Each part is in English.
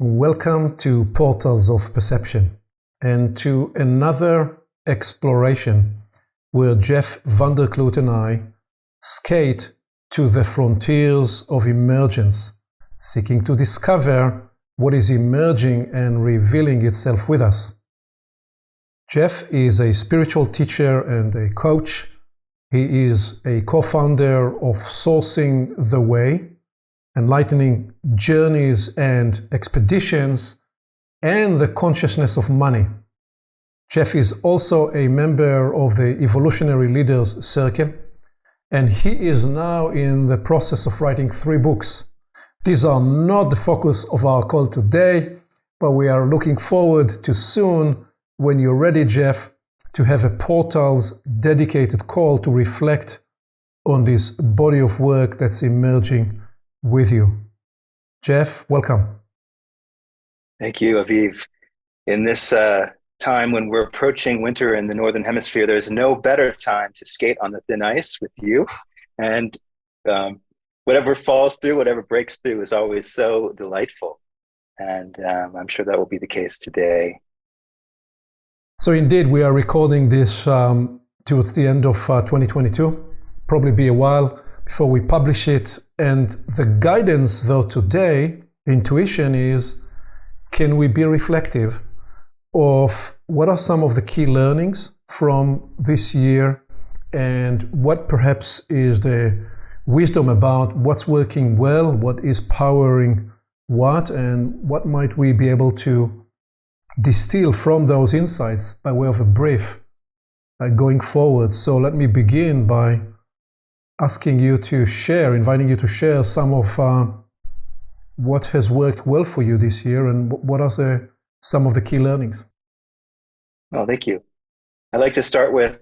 Welcome to Portals of Perception and to another exploration where Jeff Vander Clute and I skate to the frontiers of emergence, seeking to discover what is emerging and revealing itself with us. Jeff is a spiritual teacher and a coach. He is a co-founder of Sourcing the Way, enlightening journeys and expeditions, and the consciousness of money. Jeff is also a member of the Evolutionary Leaders Circle, and he is now in the process of writing 3 books. These are not the focus of our call today, but we are looking forward to soon, when you're ready, Jeff, to have a Portals dedicated call to reflect on this body of work that's emerging with you. Jeff, welcome. Thank you, Aviv. In this time when we're approaching winter in the Northern Hemisphere, there's no better time to skate on the thin ice with you. And whatever falls through, whatever breaks through is always so delightful. And I'm sure that will be the case today. So indeed, we are recording this towards the end of 2022. Probably be a while before we publish it. And the guidance, though, today, intuition is, can we be reflective of what are some of the key learnings from this year and what perhaps is the wisdom about what's working well, what is powering what, and what might we be able to distill from those insights by way of a brief going forward. So let me begin by asking you to share, inviting you to share some of what has worked well for you this year and what are some of the key learnings. Well, thank you. I'd like to start with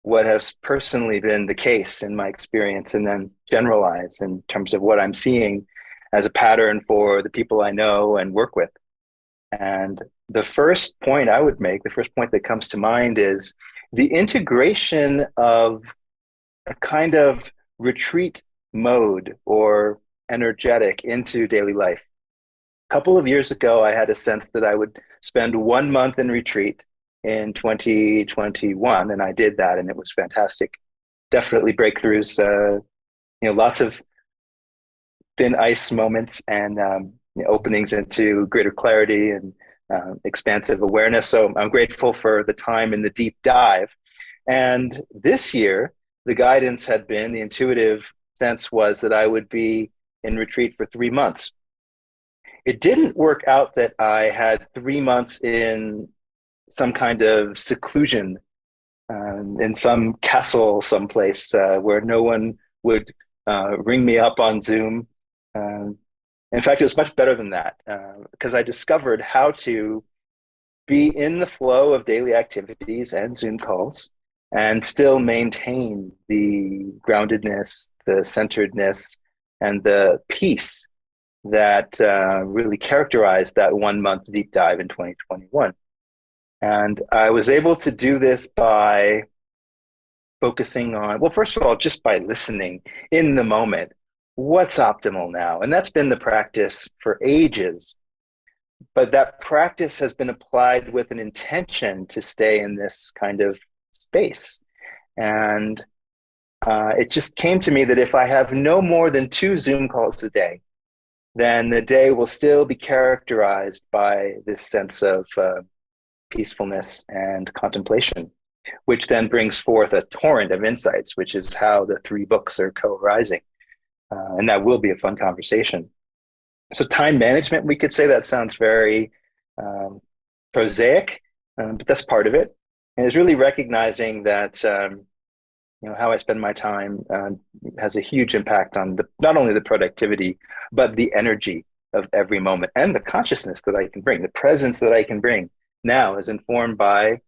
what has personally been the case in my experience and then generalize in terms of what I'm seeing as a pattern for the people I know and work with. And the first point I would make, the first point that comes to mind is the integration of a kind of retreat mode or energetic into daily life. A couple of years ago, I had a sense that I would spend 1 month in retreat in 2021, and I did that, and it was fantastic. Definitely breakthroughs, lots of thin ice moments and openings into greater clarity and expansive awareness. So I'm grateful for the time in the deep dive. And this year, the guidance had been, the intuitive sense was that I would be in retreat for 3 months. It didn't work out that I had 3 months in some kind of seclusion, in some castle someplace where no one would ring me up on Zoom. In fact, it was much better than that because I discovered how to be in the flow of daily activities and Zoom calls and still maintain the groundedness, the centeredness, and the peace that really characterized that 1 month deep dive in 2021. And I was able to do this by focusing on, well, first of all, just by listening in the moment. What's optimal now? And that's been the practice for ages. But that practice has been applied with an intention to stay in this kind of space. And it just came to me that if I have no more than 2 Zoom calls a day, then the day will still be characterized by this sense of peacefulness and contemplation, which then brings forth a torrent of insights, which is how the 3 books are co-arising. And that will be a fun conversation. So time management, we could say that sounds very prosaic, but that's part of it. And it's really recognizing that how I spend my time has a huge impact on not only the productivity, but the energy of every moment and the consciousness that I can bring, the presence that I can bring now is informed by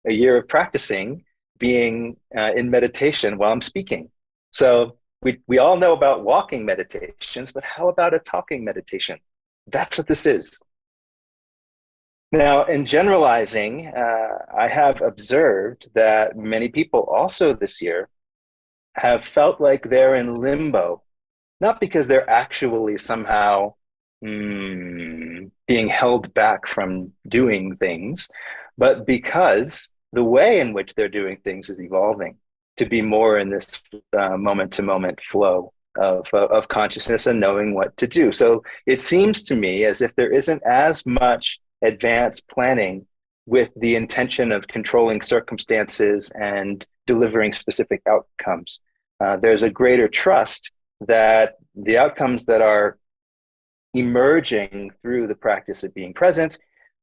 a year of practicing being in meditation while I'm speaking. So we all know about walking meditations, but how about a talking meditation? That's what this is. Now, in generalizing, I have observed that many people also this year have felt like they're in limbo, not because they're actually somehow in being held back from doing things, but because the way in which they're doing things is evolving to be more in this moment-to-moment flow of consciousness and knowing what to do. So it seems to me as if there isn't as much advanced planning with the intention of controlling circumstances and delivering specific outcomes. There's a greater trust that the outcomes that are emerging through the practice of being present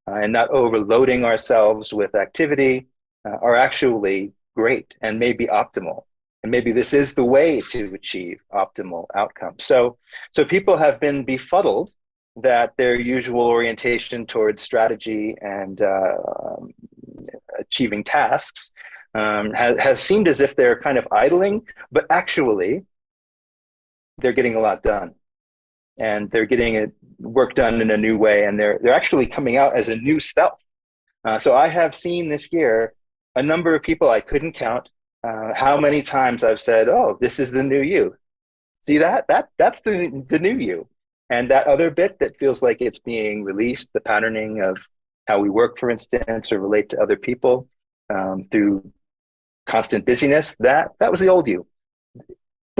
and not overloading ourselves with activity are actually great and maybe optimal. And maybe this is the way to achieve optimal outcomes. So people have been befuddled that their usual orientation towards strategy and achieving tasks has seemed as if they're kind of idling, but actually they're getting a lot done. And they're getting work done in a new way, and they're actually coming out as a new self. So I have seen this year a number of people I couldn't count how many times I've said, "Oh, this is the new you." See that's the new you, and that other bit that feels like it's being released, the patterning of how we work, for instance, or relate to other people through constant busyness. That was the old you.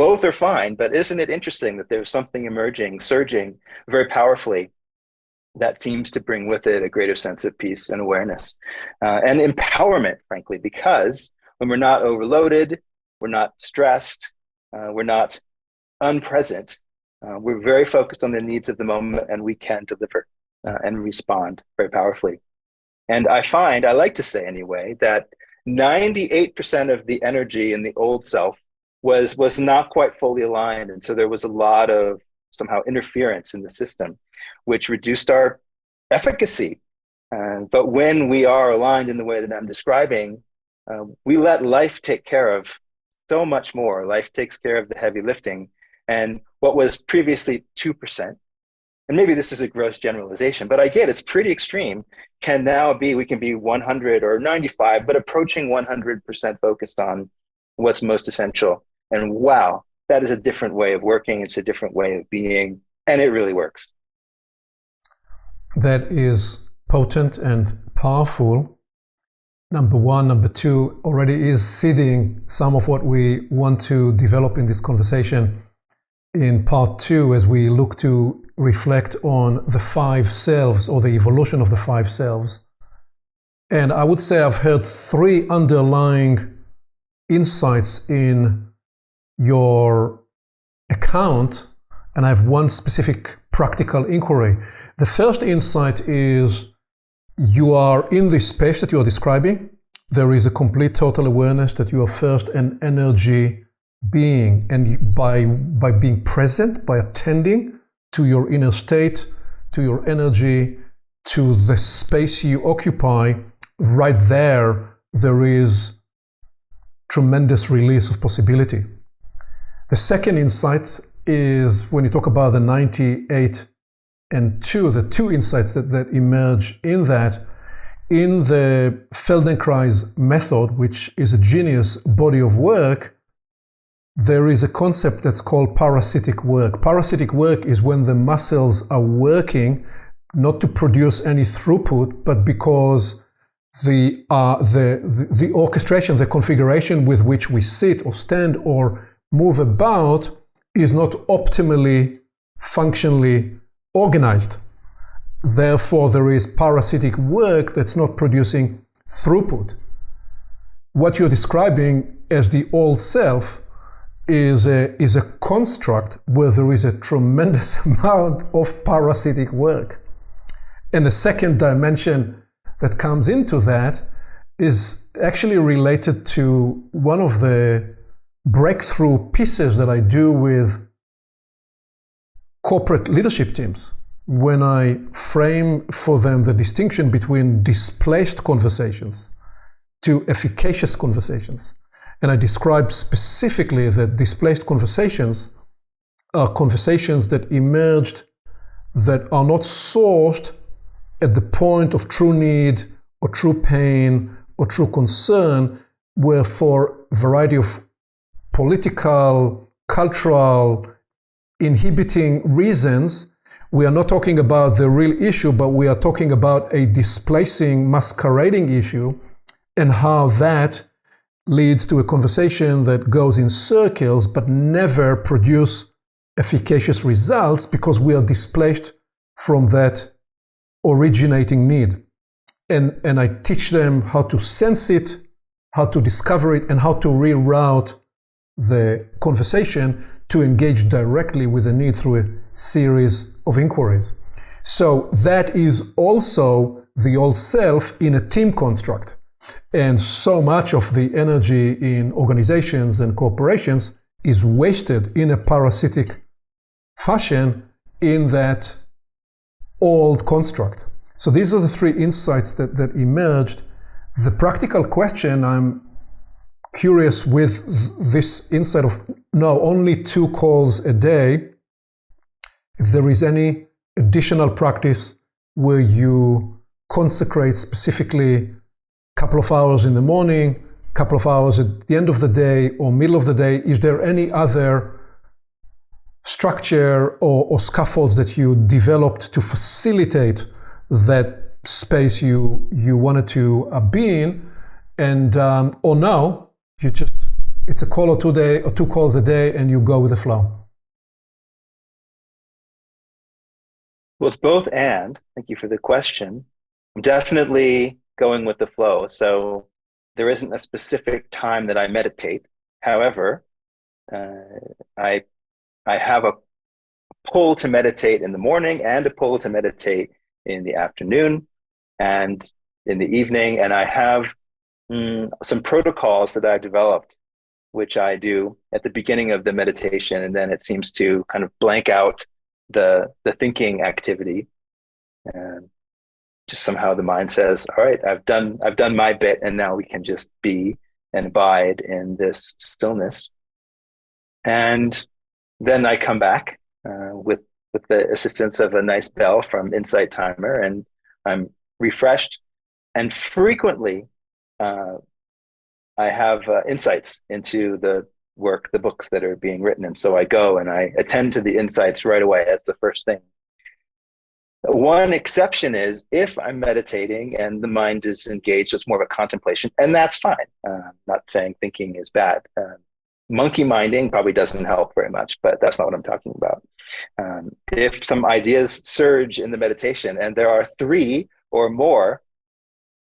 Both are fine, but isn't it interesting that there's something emerging, surging very powerfully that seems to bring with it a greater sense of peace and awareness and empowerment, frankly, because when we're not overloaded, we're not stressed, we're not unpresent, we're very focused on the needs of the moment, and we can deliver and respond very powerfully. And I like to say anyway, that 98% of the energy in the old self was not quite fully aligned. And so there was a lot of somehow interference in the system, which reduced our efficacy. But when we are aligned in the way that I'm describing, we let life take care of so much more. Life takes care of the heavy lifting. And what was previously 2%, and maybe this is a gross generalization, but I get it's pretty extreme, can now be, we can be 100 or 95, but approaching 100% focused on what's most essential. And wow, that is a different way of working. It's a different way of being, and it really works. That is potent and powerful. Number one. Number two, already is seeding some of what we want to develop in this conversation in part two, as we look to reflect on the five selves or the evolution of the five selves. And I would say I've heard three underlying insights in your account, and I have one specific practical inquiry. The first insight is you are in this space that you are describing. There is a complete total awareness that you are first an energy being, and by being present, by attending to your inner state, to your energy, to the space you occupy, right there is tremendous release of possibility. The second insight is when you talk about the 98 and 2, the two insights that emerge in that. In the Feldenkrais method, which is a genius body of work, there is a concept that's called parasitic work. Parasitic work is when the muscles are working not to produce any throughput, but because the orchestration, the configuration with which we sit or stand or move about is not optimally, functionally organized. Therefore, there is parasitic work that's not producing throughput. What you're describing as the old self is a construct where there is a tremendous amount of parasitic work. And the second dimension that comes into that is actually related to one of the breakthrough pieces that I do with corporate leadership teams when I frame for them the distinction between displaced conversations to efficacious conversations. And I describe specifically that displaced conversations are conversations that emerged that are not sourced at the point of true need or true pain or true concern, where for a variety of political, cultural, inhibiting reasons, We are not talking about the real issue, but we are talking about a displacing, masquerading issue, and how that leads to a conversation that goes in circles but never produce efficacious results because we are displaced from that originating need. And I teach them how to sense it, how to discover it, and how to reroute the conversation to engage directly with the need through a series of inquiries. So that is also the old self in a team construct. And so much of the energy in organizations and corporations is wasted in a parasitic fashion in that old construct. So these are the three insights that emerged. The practical question, I'm curious with this insight of no, only 2 calls a day, if there is any additional practice where you consecrate specifically a couple of hours in the morning, a couple of hours at the end of the day or middle of the day, is there any other structure or scaffolds that you developed to facilitate that space you wanted to be in, and or no, you just, it's a call or 2 calls a day and you go with the flow? Well, it's both and. Thank you for the question. I'm definitely going with the flow. So there isn't a specific time that I meditate. However, I have a pull to meditate in the morning and a pull to meditate in the afternoon and in the evening. And I have some protocols that I've developed, which I do at the beginning of the meditation, and then it seems to kind of blank out the thinking activity. And just somehow the mind says, all right, I've done my bit, and now we can just be and abide in this stillness. And then I come back with the assistance of a nice bell from Insight Timer, and I'm refreshed. And frequently, I have insights into the work, the books that are being written. And so I go and I attend to the insights right away. That's the first thing. One exception is if I'm meditating and the mind is engaged, it's more of a contemplation, and that's fine. Not saying thinking is bad. Monkey minding probably doesn't help very much, but that's not what I'm talking about. If some ideas surge in the meditation and there are 3 or more,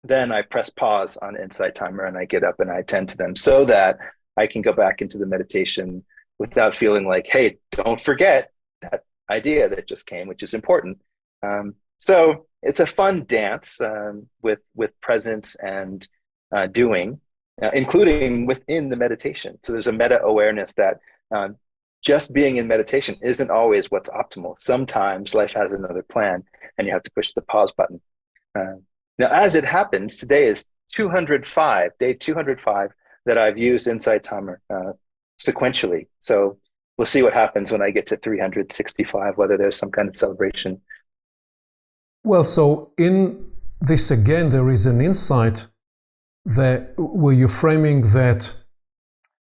then I press pause on Insight Timer and I get up and I attend to them so that I can go back into the meditation without feeling like, hey, don't forget that idea that just came, which is important. So it's a fun dance with presence and doing, including within the meditation. So there's a meta-awareness that just being in meditation isn't always what's optimal. Sometimes life has another plan and you have to push the pause button. Now, as it happens, today is day 205 that I've used Insight Timer sequentially. So we'll see what happens when I get to 365, whether there's some kind of celebration. Well, so in this again, there is an insight that where you're framing that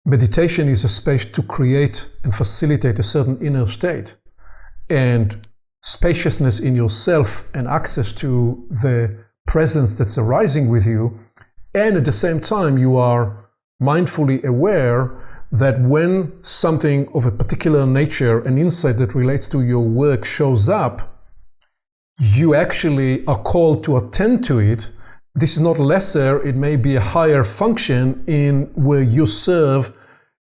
meditation is a space to create and facilitate a certain inner state, and spaciousness in yourself and access to the presence that's arising with you. And at the same time, you are mindfully aware that when something of a particular nature, an insight that relates to your work shows up, you actually are called to attend to it. This is not lesser, it may be a higher function in where you serve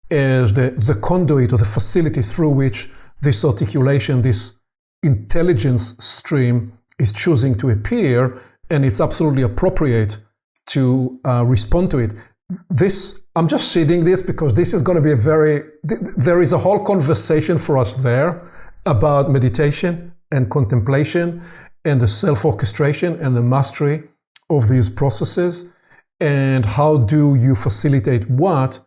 as the conduit or the facility through which this articulation, this intelligence stream is choosing to appear, and it's absolutely appropriate to respond to it. I'm just seeding this because this is going to be there is a whole conversation for us there about meditation and contemplation and the self-orchestration and the mastery of these processes, and how do you facilitate what.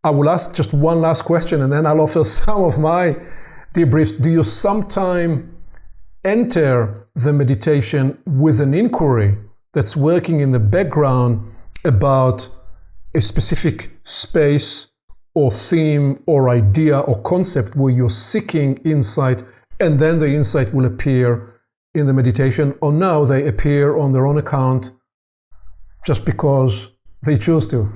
I will ask just one last question and then I'll offer some of my debriefs. Do you sometime enter the meditation with an inquiry that's working in the background about a specific space or theme or idea or concept where you're seeking insight and then the insight will appear in the meditation, or no, they appear on their own account just because they choose to.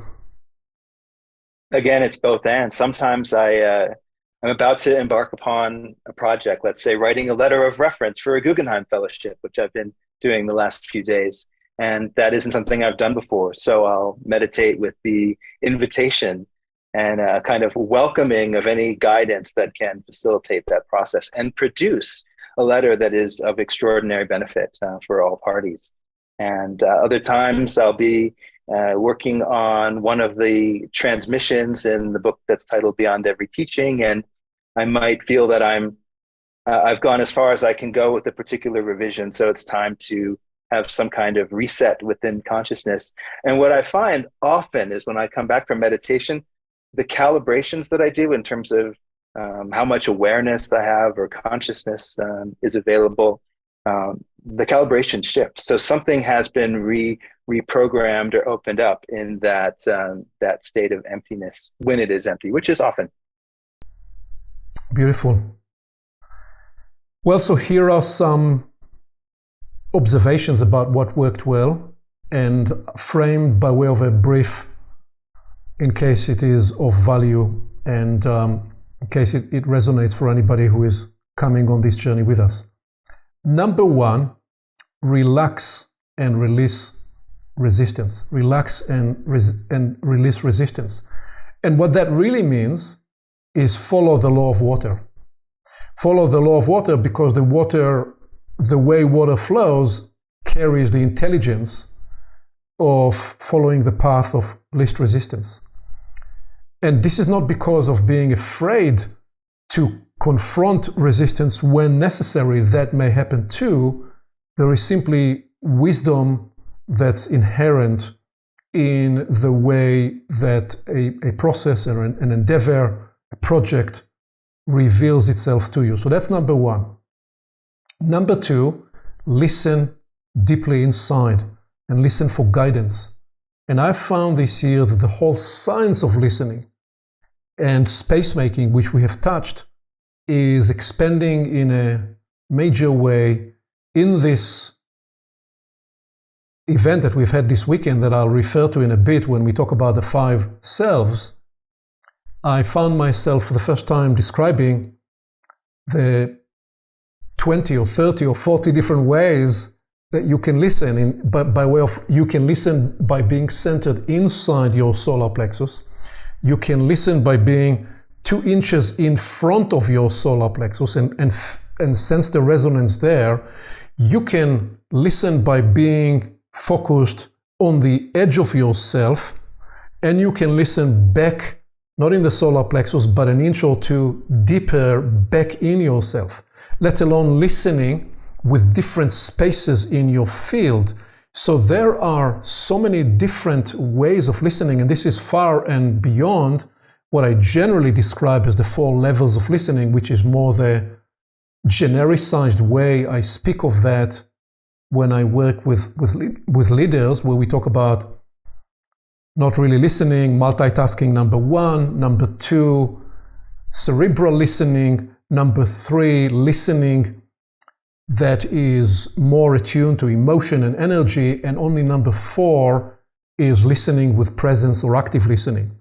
Again, it's both and. Sometimes I'm about to embark upon a project, let's say writing a letter of reference for a Guggenheim Fellowship, which I've been doing the last few days. And that isn't something I've done before. So I'll meditate with the invitation and a kind of welcoming of any guidance that can facilitate that process and produce a letter that is of extraordinary benefit for all parties. And other times I'll be working on one of the transmissions in the book that's titled Beyond Every Teaching, and I might feel that I've gone as far as I can go with a particular revision, so it's time to have some kind of reset within consciousness. And what I find often is when I come back from meditation, the calibrations that I do in terms of how much awareness I have or consciousness is available, the calibration shifts. So something has been reprogrammed or opened up in that state of emptiness when it is empty, which is often. Beautiful. Well, so here are some observations about what worked well and framed by way of a brief in case it is of value and in case it resonates for anybody who is coming on this journey with us. Number one, relax and release resistance. Relax and release resistance. And what that really means is follow the law of water. Follow the law of water because the way water flows carries the intelligence of following the path of least resistance. And this is not because of being afraid to confront resistance when necessary. That may happen too. There is simply wisdom that's inherent in the way that a process or an endeavor, a project reveals itself to you. So that's number one. Number two, listen deeply inside and listen for guidance. And I found this year that the whole science of listening and space making, which we have touched, is expanding in a major way in this event that we've had this weekend that I'll refer to in a bit when we talk about the Five Selves. I found myself for the first time describing the 20 or 30 or 40 different ways that you can listen by way of, you can listen by being centered inside your solar plexus. You can listen by being 2 inches in front of your solar plexus and sense the resonance there. You can listen by being focused on the edge of yourself, and you can listen back, not in the solar plexus, but an inch or 2 deeper back in yourself, let alone listening with different spaces in your field. So there are so many different ways of listening, and this is far and beyond what I generally describe as the 4 levels of listening, which is more the genericized way I speak of that when I work with leaders, where we talk about not really listening, multitasking, number 1, number 2, cerebral listening, number 3, listening that is more attuned to emotion and energy, and only number 4 is listening with presence or active listening.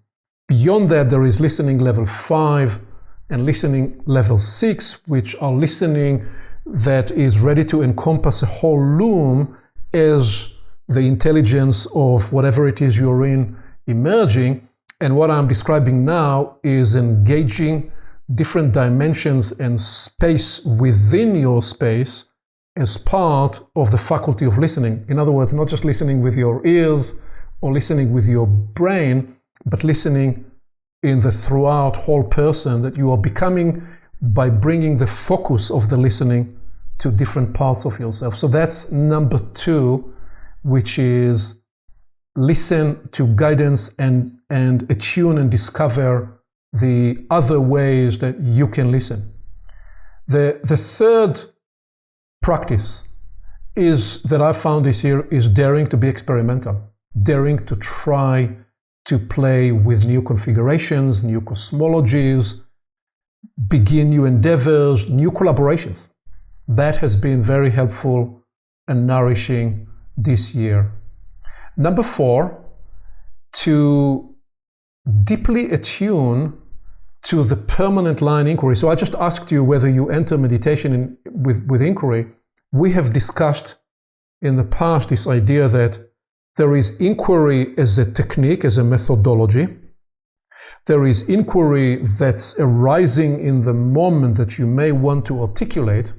Beyond that, there is listening level 5 and listening level 6, which are listening that is ready to encompass a whole loom as the intelligence of whatever it is you're in emerging. And what I'm describing now is engaging different dimensions and space within your space as part of the faculty of listening. In other words, not just listening with your ears or listening with your brain, but listening in the throughout whole person that you are becoming by bringing the focus of the listening to different parts of yourself. So that's number 2, which is listen to guidance and attune and discover the other ways that you can listen. The third practice is that I found this year is daring to be experimental, daring to try to play with new configurations, new cosmologies, begin new endeavors, new collaborations. That has been very helpful and nourishing this year. Number 4, to deeply attune to the permanent line inquiry. So I just asked you whether you enter meditation with inquiry. We have discussed in the past this idea that there is inquiry as a technique, as a methodology. There is inquiry that's arising in the moment that you may want to articulate.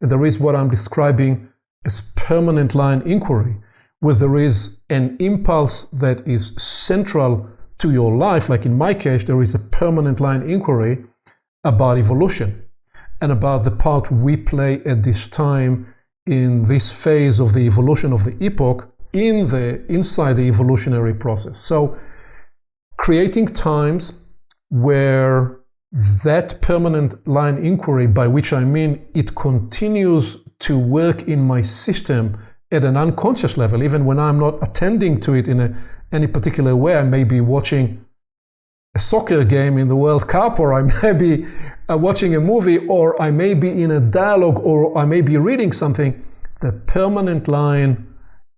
And there is what I'm describing as permanent line inquiry, where there is an impulse that is central to your life. Like in my case, there is a permanent line inquiry about evolution and about the part we play at this time in this phase of the evolution of the epoch inside the evolutionary process. So creating times where that permanent line inquiry, by which I mean it continues to work in my system at an unconscious level, even when I'm not attending to it in any particular way. I may be watching a soccer game in the World Cup, or I may be watching a movie, or I may be in a dialogue, or I may be reading something. The permanent line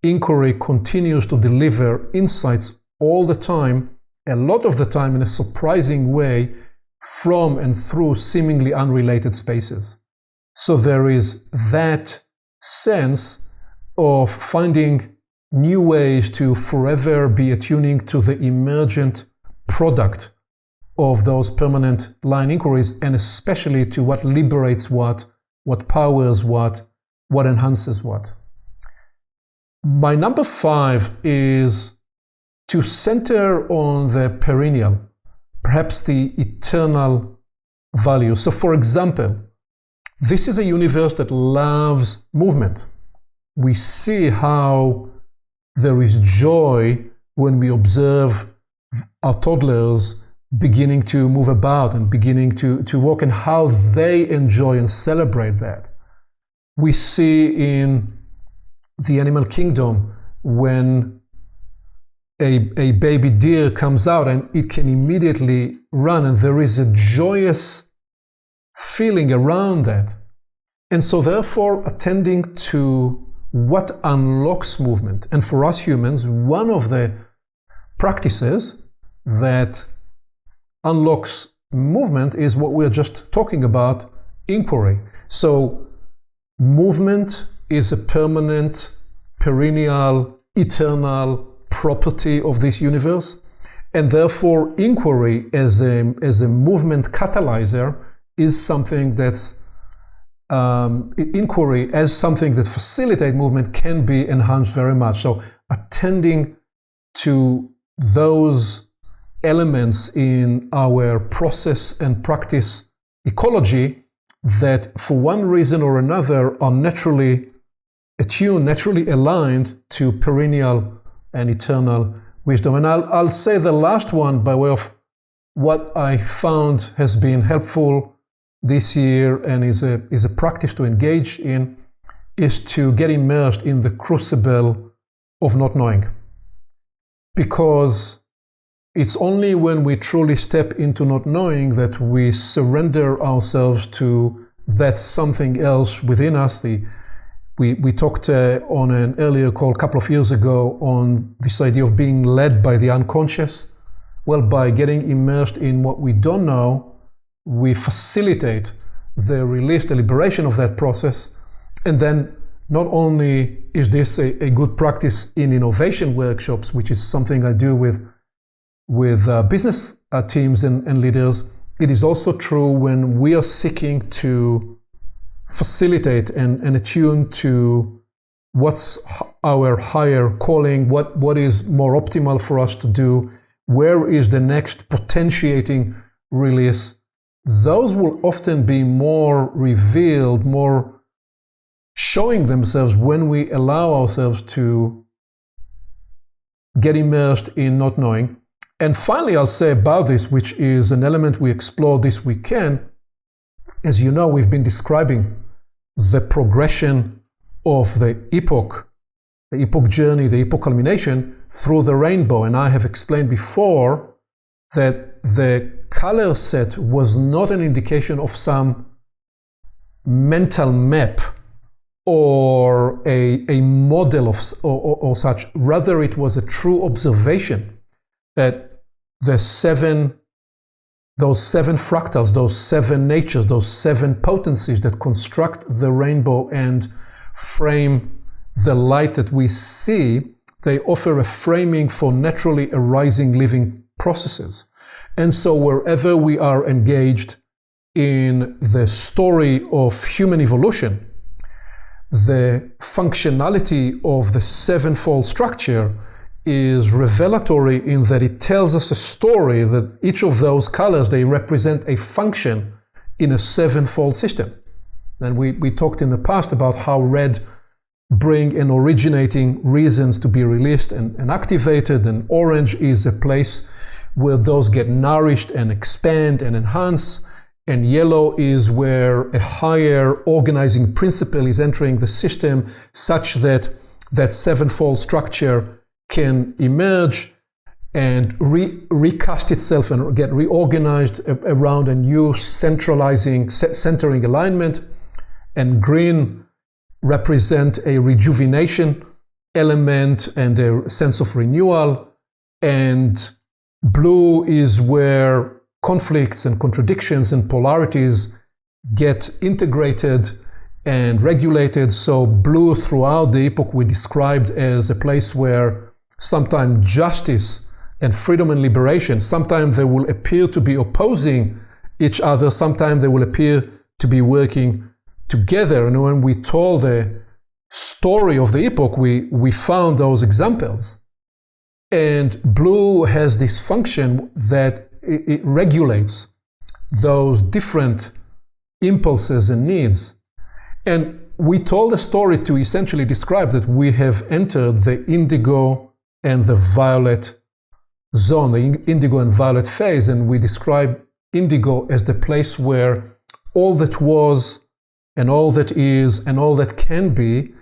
inquiry continues to deliver insights all the time, a lot of the time in a surprising way, from and through seemingly unrelated spaces. So there is that sense of finding new ways to forever be attuning to the emergent product of those permanent line inquiries, and especially to what liberates what powers what enhances what. My number 5 is to center on the perennial, perhaps the eternal value. So for example, this is a universe that loves movement. We see how there is joy when we observe our toddlers beginning to move about and beginning to walk, and how they enjoy and celebrate that. We see in the animal kingdom when a baby deer comes out and it can immediately run, and there is a joyous feeling around that. And so therefore, attending to what unlocks movement. And for us humans, one of the practices that unlocks movement is what we're just talking about, inquiry. So movement is a permanent, perennial, eternal property of this universe, and therefore inquiry as a movement catalyzer is something that's inquiry as something that facilitates movement can be enhanced very much. So attending to those elements in our process and practice ecology that for one reason or another are naturally attuned, naturally aligned to perennial and eternal wisdom. And I'll say the last one by way of what I found has been helpful this year and is a practice to engage in, is to get immersed in the crucible of not knowing. Because it's only when we truly step into not knowing that we surrender ourselves to that something else within us. We talked on an earlier call a couple of years ago on this idea of being led by the unconscious. Well, by getting immersed in what we don't know, we facilitate the release, the liberation of that process. And then not only is this a good practice in innovation workshops, which is something I do with business teams and leaders, it is also true when we are seeking to facilitate and attune to what's our higher calling, what is more optimal for us to do, where is the next potentiating release. Those will often be more revealed, more showing themselves when we allow ourselves to get immersed in not knowing. And finally, I'll say about this, which is an element we explored this weekend. As you know, we've been describing the progression of the epoch journey, the epoch culmination through the rainbow. And I have explained before that the color set was not an indication of some mental map or a model of or such. Rather, it was a true observation that those seven fractals, those seven natures, those seven potencies that construct the rainbow and frame the light that we see, they offer a framing for naturally arising living processes. And so wherever we are engaged in the story of human evolution, the functionality of the sevenfold structure is revelatory in that it tells us a story that each of those colors, they represent a function in a sevenfold system. And we talked in the past about how red bring an originating reasons to be released and activated, and orange is a place where those get nourished and expand and enhance, and yellow is where a higher organizing principle is entering the system such that that sevenfold structure can emerge and recast itself and get reorganized around a new centering alignment. And green represent a rejuvenation element and a sense of renewal. And blue is where conflicts and contradictions and polarities get integrated and regulated. So blue throughout the epoch we described as a place where sometimes justice and freedom and liberation, sometimes they will appear to be opposing each other, sometimes they will appear to be working together. And when we told the story of the epoch, we found those examples. And blue has this function that it regulates those different impulses and needs. And we told a story to essentially describe that we have entered the indigo and the violet zone, the indigo and violet phase, and we describe indigo as the place where all that was and all that is and all that can be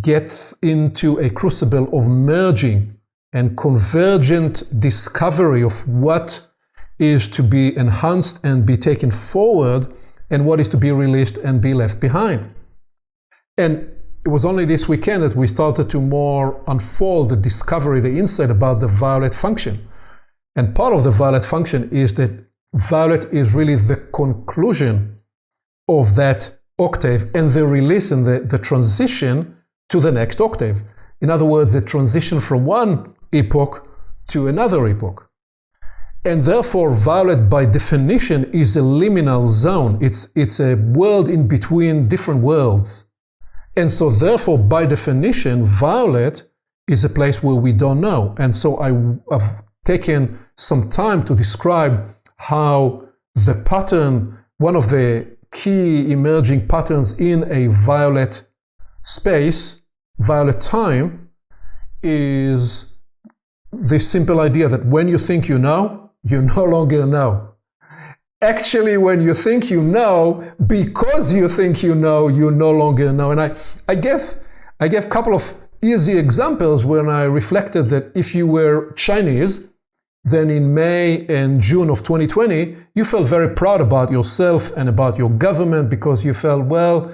gets into a crucible of merging and convergent discovery of what is to be enhanced and be taken forward and what is to be released and be left behind. And it was only this weekend that we started to more unfold the discovery, the insight about the violet function. And part of the violet function is that violet is really the conclusion of that octave and the release and the transition to the next octave. In other words, the transition from one epoch to another epoch. And therefore, violet by definition is a liminal zone. It's a world in between different worlds. And so therefore, by definition, violet is a place where we don't know. And so I've taken some time to describe how the pattern, one of the key emerging patterns in a violet space, violet time, is this simple idea that when you think you know, you no longer know. Actually, when you think you know, because you think you know, you no longer know. And I gave a couple of easy examples when I reflected that if you were Chinese, then in May and June of 2020, you felt very proud about yourself and about your government because you felt, well,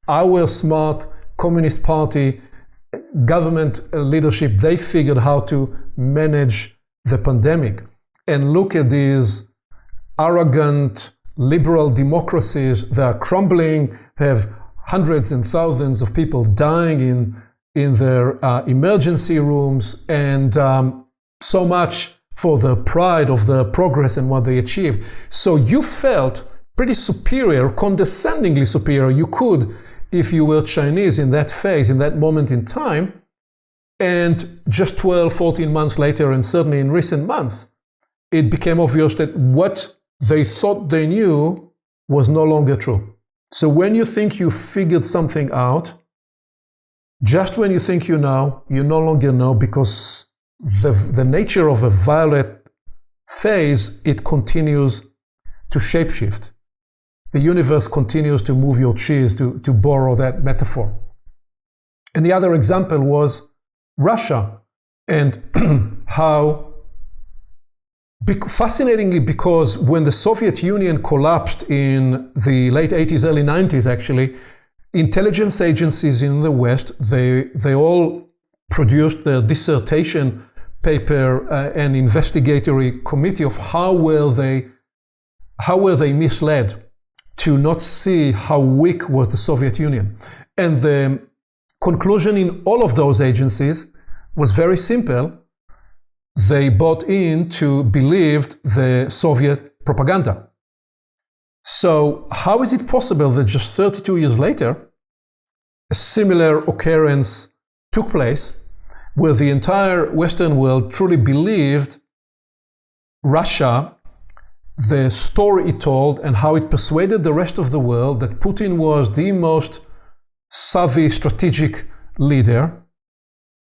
our smart Communist Party government leadership, they figured how to manage the pandemic. And look at these arrogant liberal democracies. They are crumbling. They have hundreds and thousands of people dying in their emergency rooms, and so much for the pride of the progress and what they achieved. So you felt pretty superior, condescendingly superior. You could, if you were Chinese in that phase, in that moment in time. And just 12, 14 months later, and certainly in recent months, it became obvious that what they thought they knew was no longer true. So when you think you figured something out, just when you think you know, you no longer know, because the nature of a violet phase, it continues to shapeshift. The universe continues to move your cheese, to borrow that metaphor. And the other example was Russia and how Fascinatingly, because when the Soviet Union collapsed in the late 80s, early 90s, actually, intelligence agencies in the West, they all produced their dissertation paper, an investigatory committee of how were they misled to not see how weak was the Soviet Union. And the conclusion in all of those agencies was very simple. They bought into, believed the Soviet propaganda. So how is it possible that just 32 years later, a similar occurrence took place where the entire Western world truly believed Russia, the story it told, and how it persuaded the rest of the world that Putin was the most savvy strategic leader,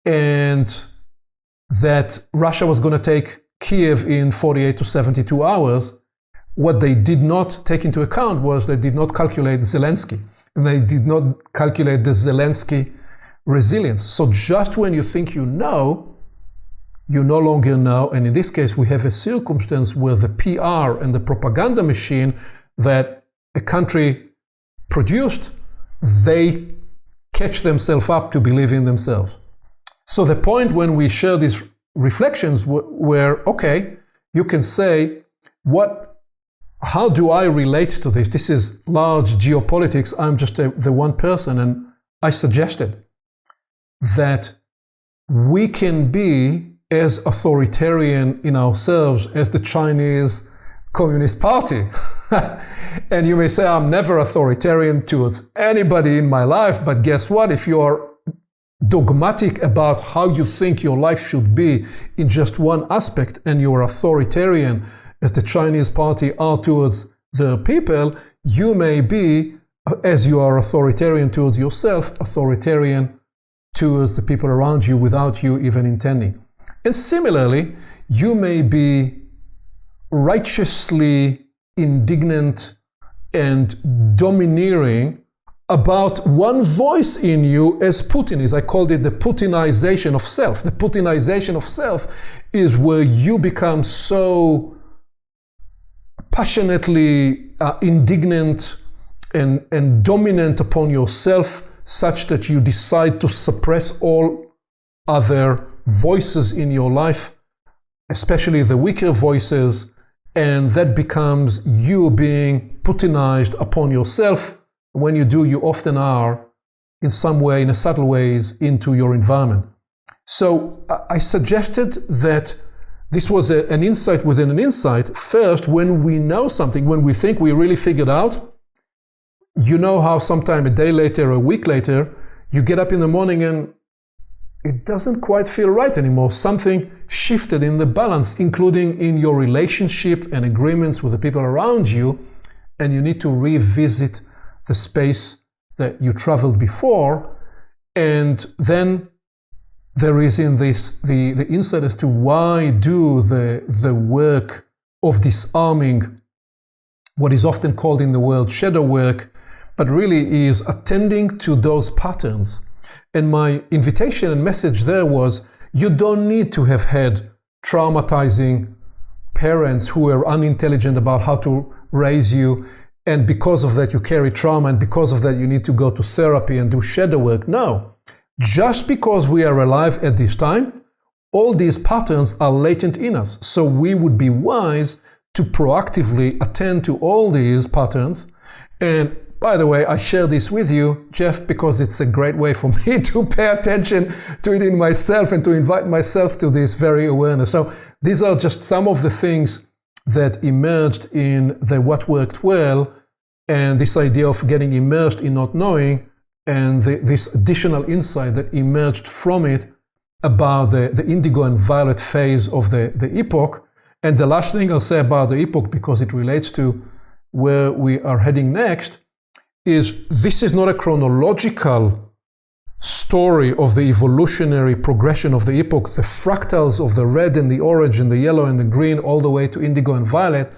and that Russia was going to take Kiev in 48 to 72 hours. What they did not take into account was they did not calculate Zelensky, and they did not calculate the Zelensky resilience. So just when you think you know, you no longer know. And in this case, we have a circumstance where the PR and the propaganda machine that a country produced, they catch themselves up to believe in themselves. So the point when we share these reflections were, okay, you can say, how do I relate to this? This is large geopolitics. I'm just the one person. And I suggested that we can be as authoritarian in ourselves as the Chinese Communist Party. And you may say, I'm never authoritarian towards anybody in my life, but guess what? If you're dogmatic about how you think your life should be in just one aspect, and you're authoritarian as the Chinese Party are towards their people, you may be, as you are authoritarian towards yourself, authoritarian towards the people around you without you even intending. And similarly, you may be righteously indignant and domineering about one voice in you as Putin is. I called it the Putinization of self. The Putinization of self is where you become so passionately indignant and dominant upon yourself, such that you decide to suppress all other voices in your life, especially the weaker voices, and that becomes you being Putinized upon yourself. When you do, you often are, in some way, in a subtle ways, into your environment. So I suggested that this was an insight within an insight. First, when we know something, when we think we really figured out, you know how sometime a day later, a week later, you get up in the morning and it doesn't quite feel right anymore. Something shifted in the balance, including in your relationship and agreements with the people around you, and you need to revisit the space that you traveled before. And then there is in this the insight as to why do the work of disarming what is often called in the world shadow work, but really is attending to those patterns. And my invitation and message there was, you don't need to have had traumatizing parents who were unintelligent about how to raise you, and because of that you carry trauma, and because of that you need to go to therapy and do shadow work. No. Just because we are alive at this time, all these patterns are latent in us. So we would be wise to proactively attend to all these patterns. And by the way, I share this with you, Jeff, because it's a great way for me to pay attention to it in myself and to invite myself to this very awareness. So these are just some of the things that emerged in the What Worked Well, and this idea of getting immersed in not knowing, and this additional insight that emerged from it about the indigo and violet phase of the epoch. And the last thing I'll say about the epoch, because it relates to where we are heading next, is this is not a chronological story of the evolutionary progression of the epoch. The fractals of the red and the orange and the yellow and the green all the way to indigo and violet,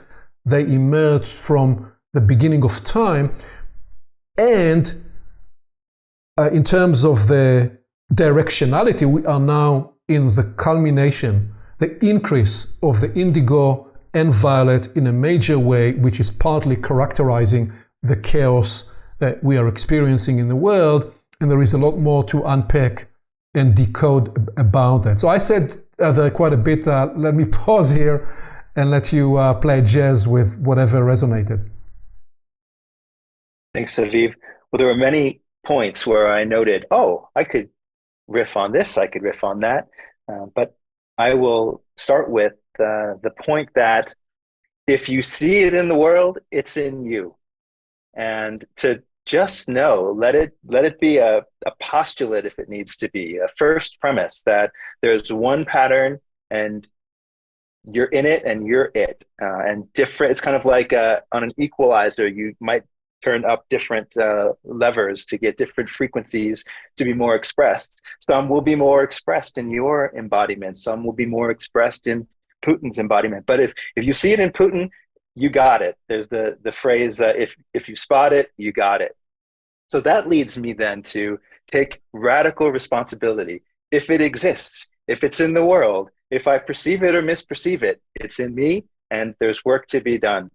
they emerged from the beginning of time. And in terms of the directionality, we are now in the culmination, the increase of the indigo and violet in a major way, which is partly characterizing the chaos that we are experiencing in the world. And there is a lot more to unpack and decode about that. So I said there quite a bit. Let me pause here and let you play jazz with whatever resonated. Thanks, Aviv. Well, there were many points where I noted, oh, I could riff on this, I could riff on that. But I will start with the point that if you see it in the world, it's in you. And to just know, let it be a postulate if it needs to be, a first premise that there's one pattern and you're in it and you're it. And different, it's kind of like on an equalizer, you might turn up different levers to get different frequencies to be more expressed. Some will be more expressed in your embodiment. Some will be more expressed in Putin's embodiment. But if you see it in Putin, you got it. There's the phrase, if you spot it, you got it. So that leads me then to take radical responsibility. If it exists, if it's in the world, if I perceive it or misperceive it, it's in me and there's work to be done.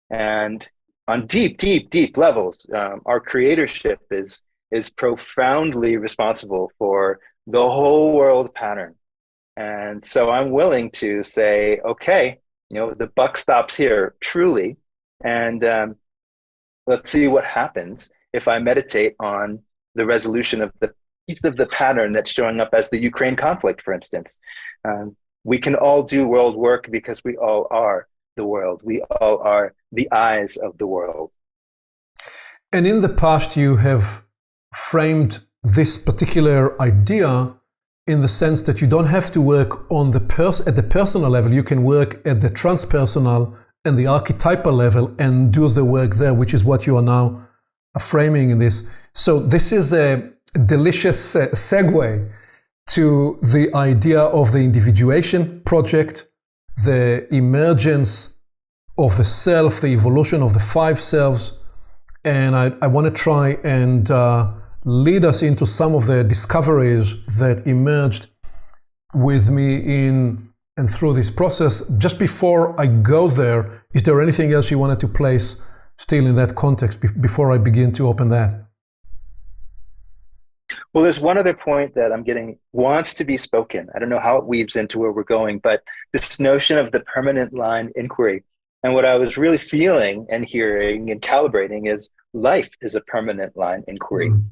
And on deep levels, our creatorship is profoundly responsible for the whole world pattern. And so I'm willing to say, okay, the buck stops here, truly. And let's see what happens if I meditate on the resolution of the piece of the pattern that's showing up as the Ukraine conflict, for instance. We can all do world work because we all are the world. We all are the eyes of the world. And in the past, you have framed this particular idea in the sense that you don't have to work on at the personal level. You can work at the transpersonal and the archetypal level and do the work there, which is what you are now framing in this. So this is a delicious segue to the idea of the individuation project, the emergence of the self, the evolution of the five selves. And I want to try and lead us into some of the discoveries that emerged with me in and through this process. Just before I go there, is there anything else you wanted to place still in that context before I begin to open that? Well, there's one other point that I'm getting wants to be spoken. I don't know how it weaves into where we're going, but this notion of the permanent line inquiry. And what I was really feeling and hearing and calibrating is life is a permanent line inquiry. Mm-hmm.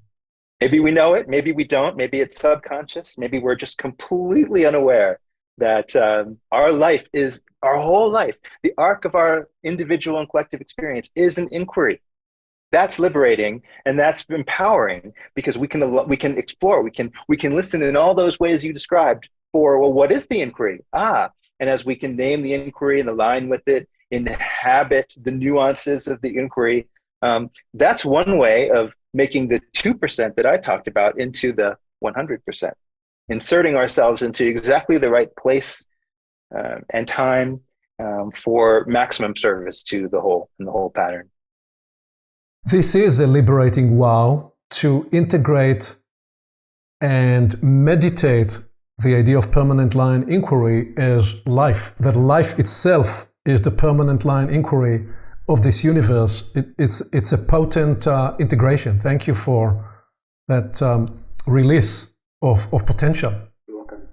Maybe we know it, maybe we don't, maybe it's subconscious, maybe we're just completely unaware that our life is, our whole life, the arc of our individual and collective experience is an inquiry. That's liberating and that's empowering because we can explore, we can listen in all those ways you described for, well, what is the inquiry? And as we can name the inquiry and align with it, inhabit the nuances of the inquiry, that's one way of making the 2% that I talked about into the 100%, inserting ourselves into exactly the right place and time for maximum service to the whole and the whole pattern. This is a liberating wow to integrate and meditate the idea of permanent line inquiry as life, that life itself is the permanent line inquiry of this universe. It's a potent integration. Thank you for that release of potential. You're welcome.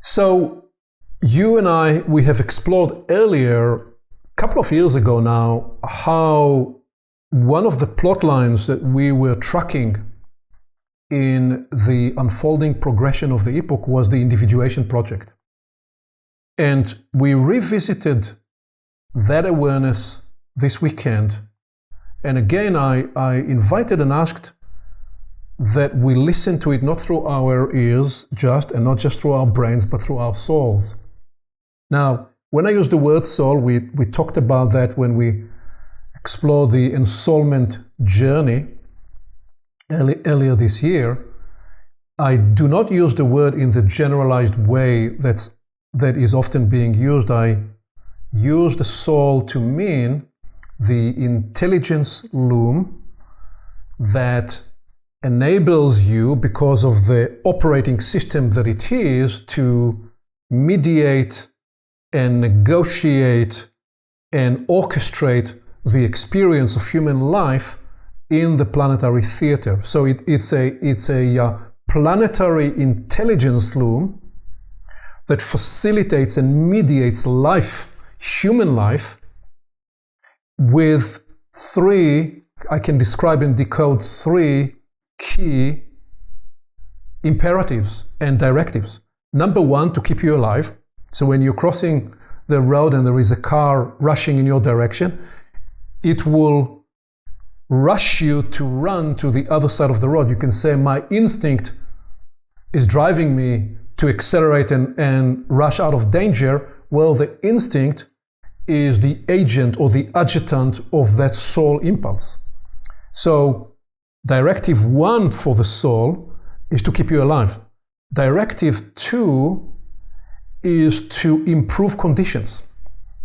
So you and we have explored earlier, a couple of years ago now, how one of the plot lines that we were tracking in the unfolding progression of the epoch was the individuation project. And we revisited that awareness this weekend. And again, I invited and asked that we listen to it not through our ears and not just through our brains, but through our souls. Now, when I use the word soul, we talked about that when we explored the ensoulment journey earlier this year. I do not use the word in the generalized way that is often being used. I use the soul to mean the intelligence loom that enables you, because of the operating system that it is, to mediate and negotiate and orchestrate the experience of human life in the planetary theater. So it's a planetary intelligence loom that facilitates and mediates life, human life, with I can describe and decode 3 key imperatives and directives. Number 1, to keep you alive. So when you're crossing the road and there is a car rushing in your direction, it will rush you to run to the other side of the road. You can say, my instinct is driving me to accelerate and rush out of danger. Well, the instinct is the agent or the adjutant of that soul impulse. So directive 1 for the soul is to keep you alive. Directive 2 is to improve conditions,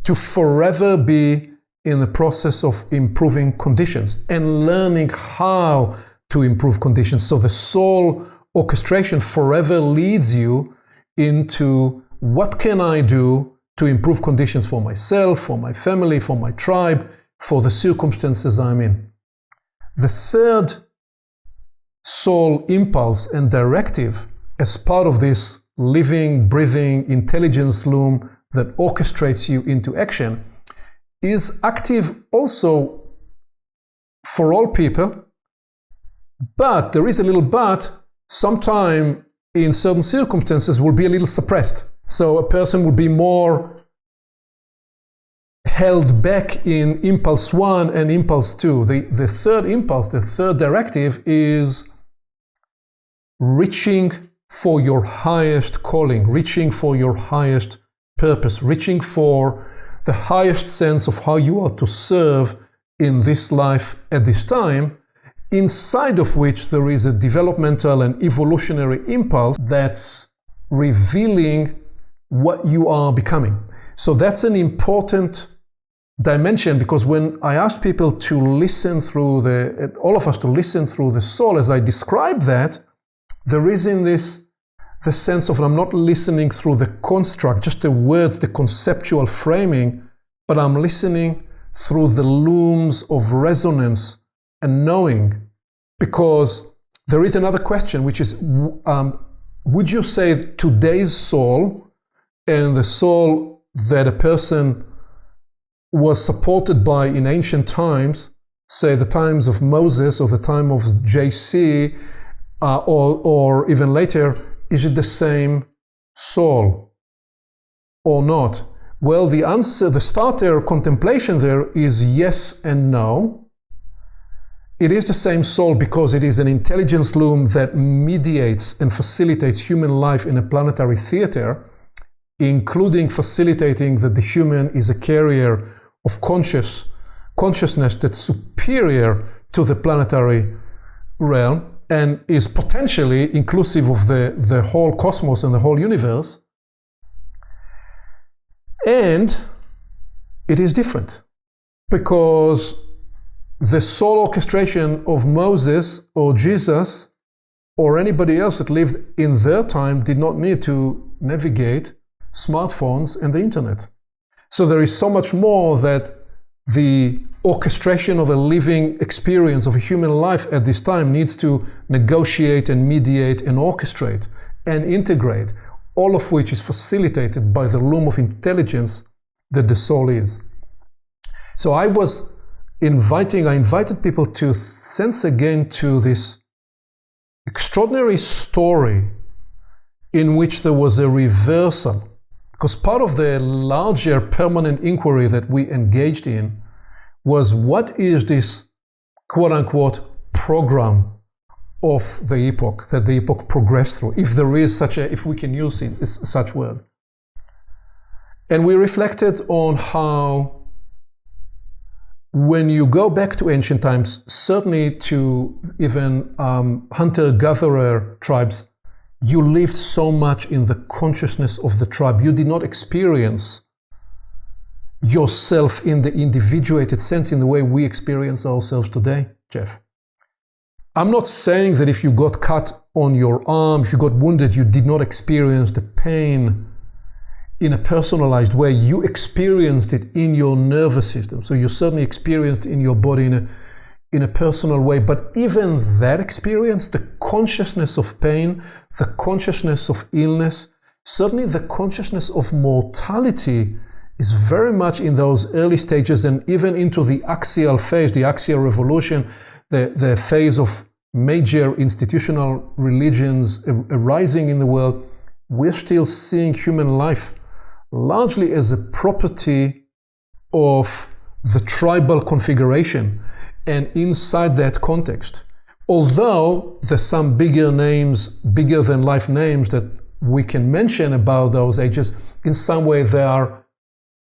to forever be in the process of improving conditions and learning how to improve conditions. So the soul orchestration forever leads you into what can I do to improve conditions for myself, for my family, for my tribe, for the circumstances I'm in. The 3rd soul impulse and directive, as part of this living, breathing intelligence loom that orchestrates you into action, is active also for all people, but there is a little but, sometime in certain circumstances will be a little suppressed. So a person will be more held back in impulse 1 and impulse 2. The 3rd impulse, the 3rd directive is reaching for your highest calling, reaching for your highest purpose, reaching for the highest sense of how you are to serve in this life at this time, inside of which there is a developmental and evolutionary impulse that's revealing what you are becoming. So that's an important dimension, because when I ask people to listen through all of us to listen through the soul, as I describe that, there is in this the sense of I'm not listening through the construct, just the words, the conceptual framing, but I'm listening through the looms of resonance and knowing. Because there is another question, which is, would you say today's soul and the soul that a person was supported by in ancient times, say the times of Moses or the time of JC, or even later, is it the same soul or not? Well, the answer, the starter contemplation there is yes and no. It is the same soul because it is an intelligence loom that mediates and facilitates human life in a planetary theater, including facilitating that the human is a carrier of consciousness that's superior to the planetary realm and is potentially inclusive of the whole cosmos and the whole universe. And it is different because the soul orchestration of Moses or Jesus or anybody else that lived in their time did not need to navigate smartphones and the internet. So there is so much more that the orchestration of a living experience of a human life at this time needs to negotiate and mediate and orchestrate and integrate, all of which is facilitated by the loom of intelligence that the soul is. So I invited people to sense again to this extraordinary story in which there was a reversal. Because part of the larger permanent inquiry that we engaged in was, what is this quote-unquote program of the epoch that the epoch progressed through, if there is if we can use such word. And we reflected on how when you go back to ancient times, certainly to even hunter-gatherer tribes, you lived so much in the consciousness of the tribe. You did not experience yourself in the individuated sense in the way we experience ourselves today, Jeff. I'm not saying that if you got cut on your arm, if you got wounded, you did not experience the pain in a personalized way. You experienced it in your nervous system. So you certainly experienced it in your body in a personal way. But even that experience, the consciousness of pain, the consciousness of illness, certainly the consciousness of mortality is very much in those early stages, and even into the axial phase, the axial revolution, the phase of major institutional religions arising in the world. We're still seeing human life largely as a property of the tribal configuration, and inside that context. Although there's some bigger names, bigger than life names that we can mention about those ages, in some way they are,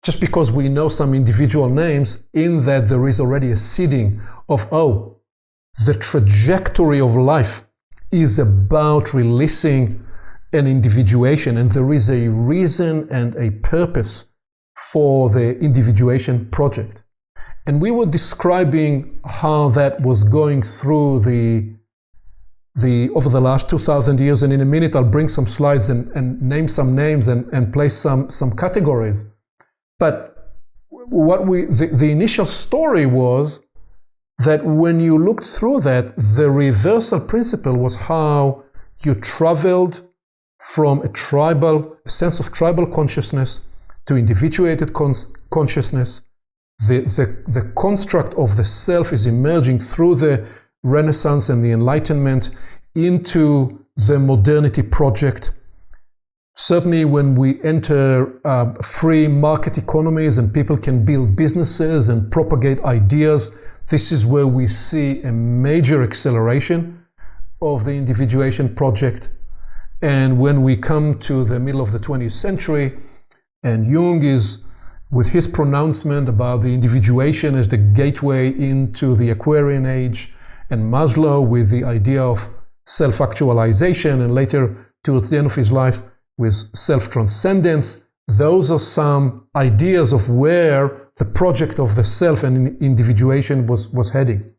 just because we know some individual names, in that there is already a seeding of, oh, the trajectory of life is about releasing an individuation, and there is a reason and a purpose for the individuation project. And we were describing how that was going through over the last 2,000 years, and in a minute I'll bring some slides and name some names and place some categories. But what the initial story was that when you looked through that, the reversal principle was how you traveled from a sense of tribal consciousness to individuated consciousness. The construct of the self is emerging through the Renaissance and the Enlightenment into the modernity project. Certainly when we enter free market economies and people can build businesses and propagate ideas, this is where we see a major acceleration of the individuation project. And when we come to the middle of the 20th century, and Jung is with his pronouncement about the individuation as the gateway into the Aquarian age, and Maslow with the idea of self-actualization, and later towards the end of his life with self-transcendence, those are some ideas of where the project of the self and individuation was heading.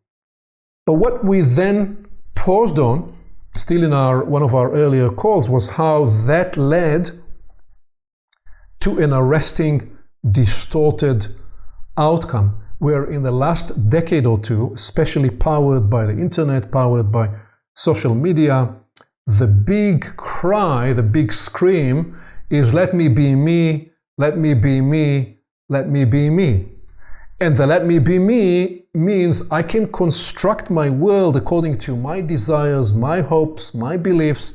But what we then paused on, still in one of our earlier calls, was how that led to an arresting, distorted outcome, where in the last decade or two, especially powered by the internet, powered by social media, the big cry, the big scream is, let me be me, let me be me, let me be me. And the let me be me means I can construct my world according to my desires, my hopes, my beliefs,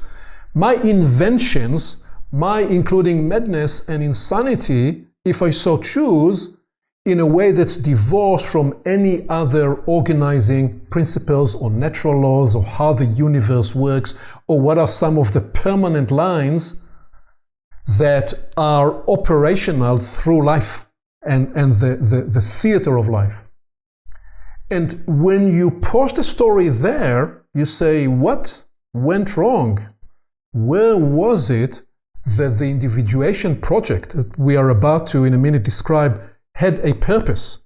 my inventions, my including madness and insanity, if I so choose, in a way that's divorced from any other organizing principles or natural laws or how the universe works, or what are some of the permanent lines that are operational through life and the theater of life. And when you pause the story there, you say, what went wrong? Where was it that the individuation project that we are about to in a minute describe had a purpose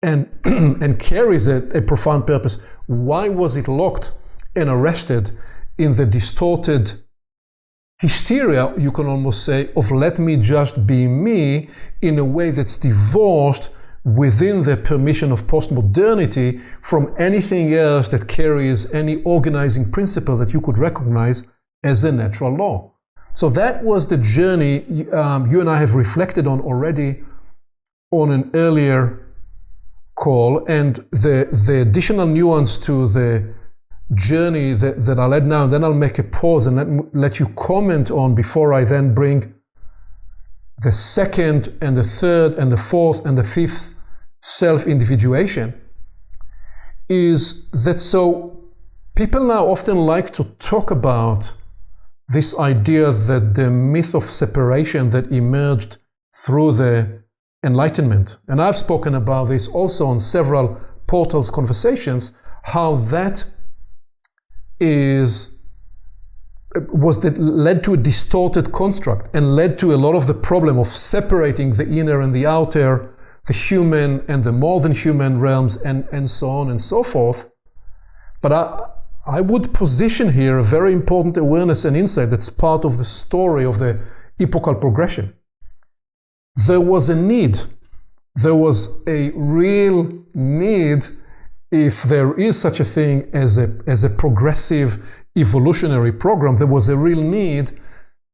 and carries a profound purpose? Why was it locked and arrested in the distorted hysteria, you can almost say, of let me just be me, in a way that's divorced within the permission of postmodernity from anything else that carries any organizing principle that you could recognize as a natural law? So that was the journey you and I have reflected on already on an earlier call, and the additional nuance to the journey that I'll add now, and then I'll make a pause and let you comment on before I then bring the second and the third and the fourth and the fifth self-individuation, is that so people now often like to talk about this idea that the myth of separation that emerged through the Enlightenment, and I've spoken about this also on several portals conversations, how that led to a distorted construct and led to a lot of the problem of separating the inner and the outer, the human and the more than human realms, and so on and so forth. But I would position here a very important awareness and insight that's part of the story of the epochal progression. there was a need. There was a real need, if there is such a thing as a progressive evolutionary program, there was a real need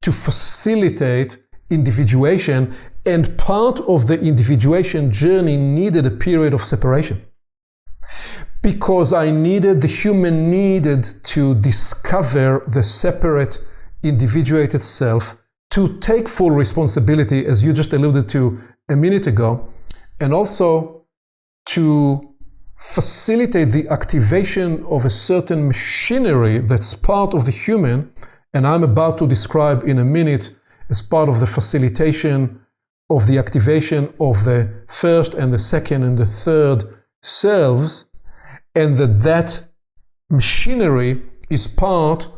to facilitate individuation, and part of the individuation journey needed a period of separation. Because the human needed to discover the separate, individuated self, to take full responsibility, as you just alluded to a minute ago, and also to facilitate the activation of a certain machinery that's part of the human, and I'm about to describe in a minute as part of the facilitation of the activation of the first and the second and the third selves, and that machinery is part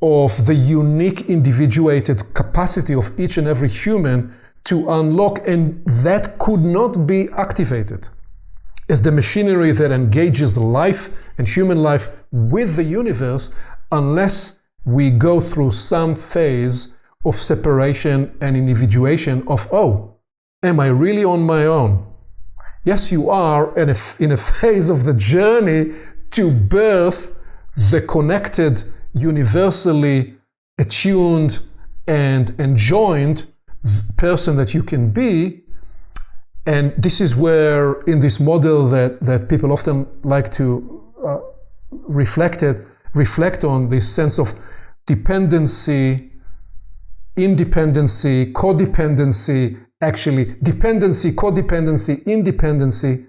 of the unique individuated capacity of each and every human to unlock, and that could not be activated as the machinery that engages life and human life with the universe unless we go through some phase of separation and individuation of, oh, am I really on my own? Yes, you are in a phase of the journey to birth the connected, universally attuned and joined person that you can be. And this is where, in this model that people often like to reflect on, this sense of dependency, independency, codependency, actually dependency, codependency, independency.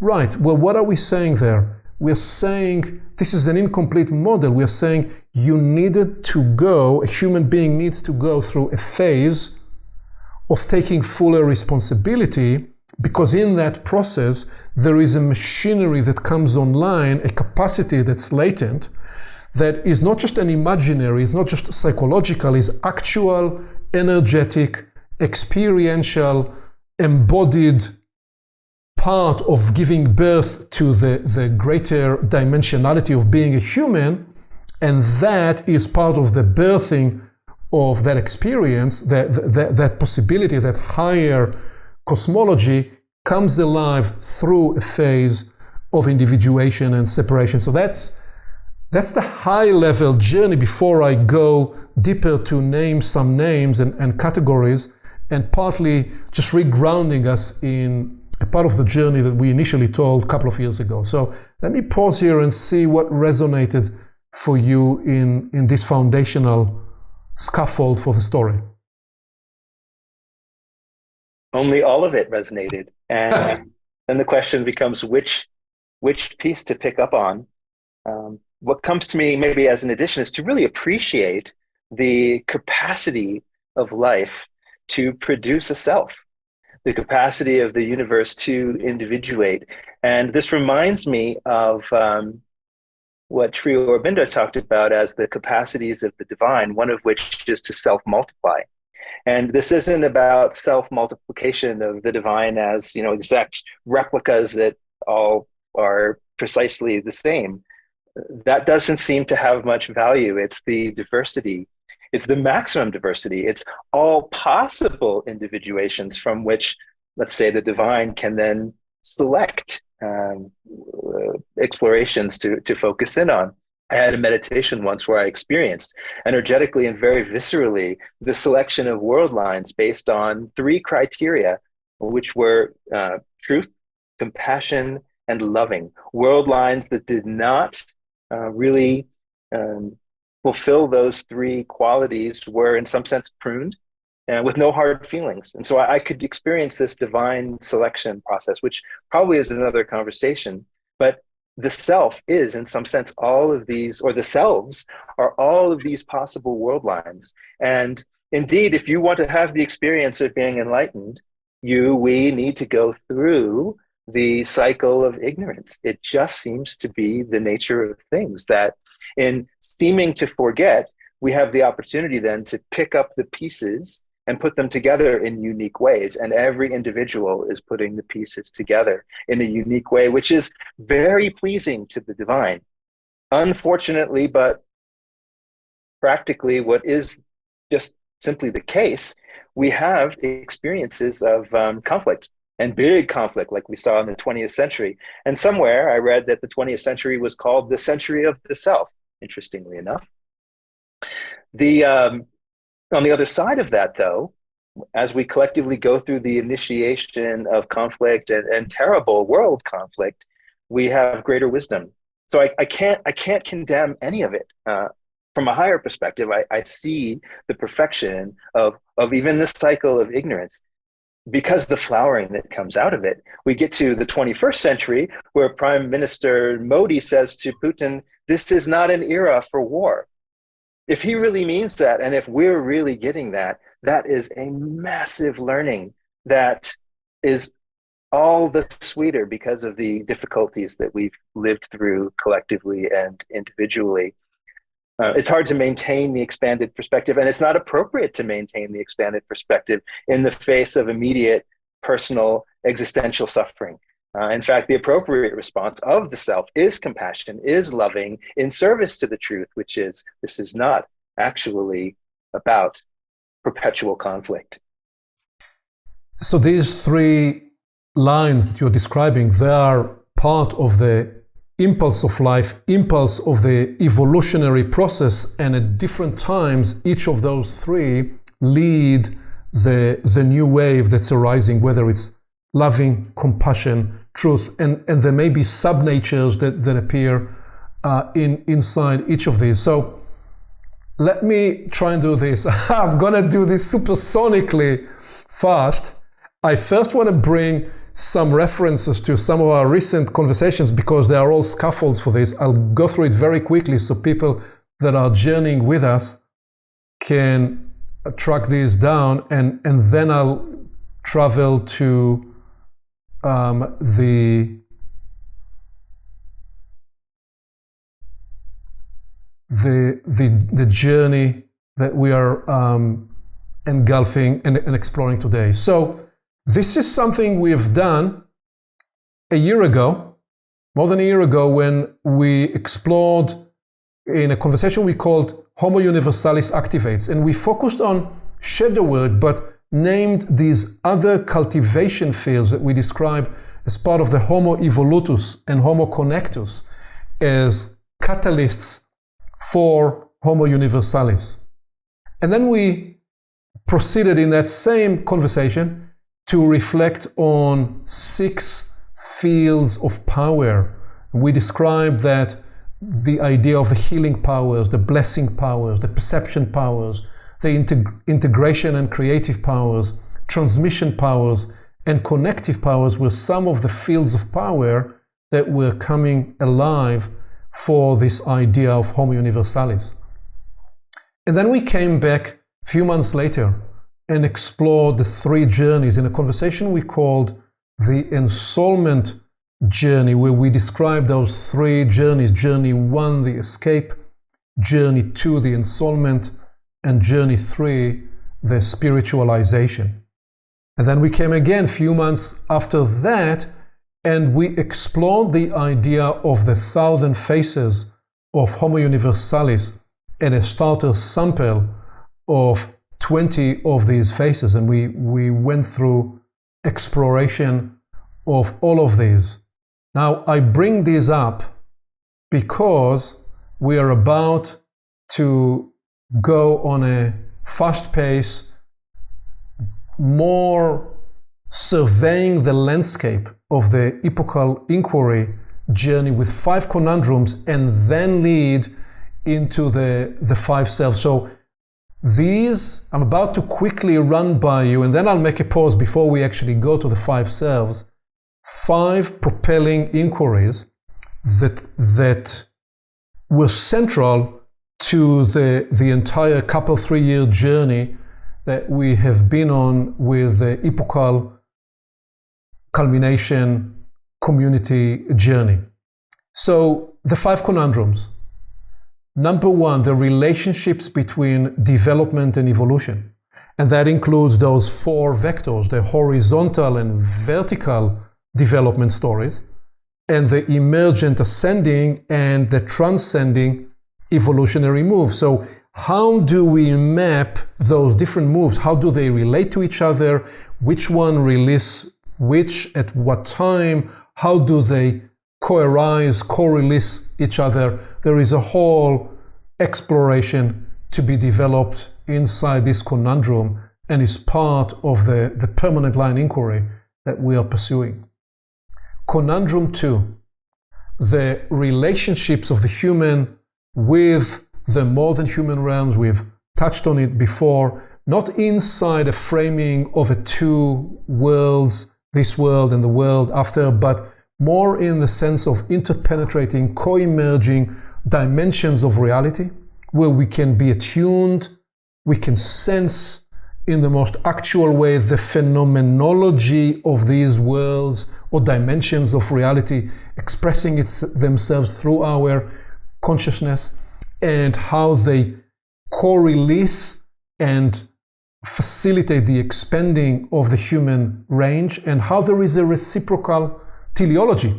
Right, well, what are we saying there? We're saying this is an incomplete model. We're saying you needed to go, a human being needs to go through a phase of taking fuller responsibility, because in that process, there is a machinery that comes online, a capacity that's latent, that is not just an imaginary, it's not just psychological, it's actual, energetic, experiential, embodied part of giving birth to the greater dimensionality of being a human, and that is part of the birthing of that experience, that possibility, that higher cosmology comes alive through a phase of individuation and separation. So that's the high-level journey before I go deeper to name some names and categories, and partly just regrounding us in a part of the journey that we initially told a couple of years ago. So let me pause here and see what resonated for you in this foundational scaffold for the story. Only all of it resonated. And then the question becomes which piece to pick up on. What comes to me maybe as an addition is to really appreciate the capacity of life to produce a self, the capacity of the universe to individuate. And this reminds me of what Sri Aurobindo talked about as the capacities of the divine, one of which is to self-multiply. And this isn't about self-multiplication of the divine as, exact replicas that all are precisely the same. That doesn't seem to have much value. It's the diversity. It's the maximum diversity. It's all possible individuations from which, let's say, the divine can then select explorations to focus in on. I had a meditation once where I experienced energetically and very viscerally the selection of world lines based on 3 criteria, which were truth, compassion, and loving. World lines that did not really fulfill those 3 qualities were in some sense pruned and with no hard feelings. And so I could experience this divine selection process, which probably is another conversation. But the self is, in some sense, all of these, or the selves are all of these possible world lines. And indeed, if you want to have the experience of being enlightened, we need to go through the cycle of ignorance. It just seems to be the nature of things that in seeming to forget, we have the opportunity then to pick up the pieces and put them together in unique ways. And every individual is putting the pieces together in a unique way, which is very pleasing to the divine. Unfortunately, but practically what is just simply the case, we have experiences of conflict and big conflict, like we saw in the 20th century. And somewhere I read that the 20th century was called the century of the self, interestingly enough. On the other side of that, though, as we collectively go through the initiation of conflict and terrible world conflict, we have greater wisdom. So I can't condemn any of it. From a higher perspective, I see the perfection of even this cycle of ignorance, because the flowering that comes out of it. We get to the 21st century where Prime Minister Modi says to Putin, "This is not an era for war." If he really means that, and if we're really getting that, that is a massive learning that is all the sweeter because of the difficulties that we've lived through collectively and individually. It's hard to maintain the expanded perspective, and it's not appropriate to maintain the expanded perspective in the face of immediate personal existential suffering. In fact, the appropriate response of the self is compassion, is loving, in service to the truth, which is, this is not actually about perpetual conflict. So these three lines that you're describing, they are part of the impulse of life, impulse of the evolutionary process, and at different times, each of those three lead the new wave that's arising, whether it's loving, compassion, truth, and there may be sub-natures that appear inside each of these. So let me try and do this. I'm gonna do this supersonically fast. I first want to bring some references to some of our recent conversations because they are all scaffolds for this. I'll go through it very quickly so people that are journeying with us can track these down, and then I'll travel to the journey that we are engulfing and exploring today. So this is something we've done a year ago, more than a year ago, when we explored in a conversation we called Homo Universalis Activates, and we focused on shadow work, but named these other cultivation fields that we describe as part of the Homo Evolutus and Homo Connectus as catalysts for Homo Universalis. And then we proceeded in that same conversation to reflect on 6 fields of power. We described that the idea of the healing powers, the blessing powers, the perception powers, the integration and creative powers, transmission powers, and connective powers were some of the fields of power that were coming alive for this idea of Homo Universalis. And then we came back a few months later and explored the 3 journeys in a conversation we called the ensoulment journey, where we described those 3 journeys: journey 1, the escape; journey 2, the ensoulment; and journey 3, the spiritualization. And then we came again a few months after that, and we explored the idea of the 1,000 faces of Homo Universalis and a starter sample of 20 of these faces, and we went through exploration of all of these. Now, I bring these up because we are about to go on a fast pace, more surveying the landscape of the epochal inquiry journey with 5 conundrums, and then lead into the 5 selves. So these I'm about to quickly run by you, and then I'll make a pause before we actually go to the 5 selves. 5 propelling inquiries that were central to the entire 3-year journey that we have been on with the epochal culmination community journey. So the 5 conundrums. Number 1, the relationships between development and evolution. And that includes those 4 vectors, the horizontal and vertical development stories, and the emergent ascending and the transcending evolutionary move. So How do we map those different moves? How do they relate to each other? Which one release which at what time? How do they co-arise, co-release each other? There is a whole exploration to be developed inside this conundrum and is part of the permanent line inquiry that we are pursuing. Conundrum 2, the relationships of the human with the more than human realms. We've touched on it before, not inside a framing of a two worlds, this world and the world after, but more in the sense of interpenetrating, co-emerging dimensions of reality where we can be attuned, we can sense in the most actual way the phenomenology of these worlds or dimensions of reality expressing themselves through our consciousness, and how they co-release and facilitate the expanding of the human range, and how there is a reciprocal teleology.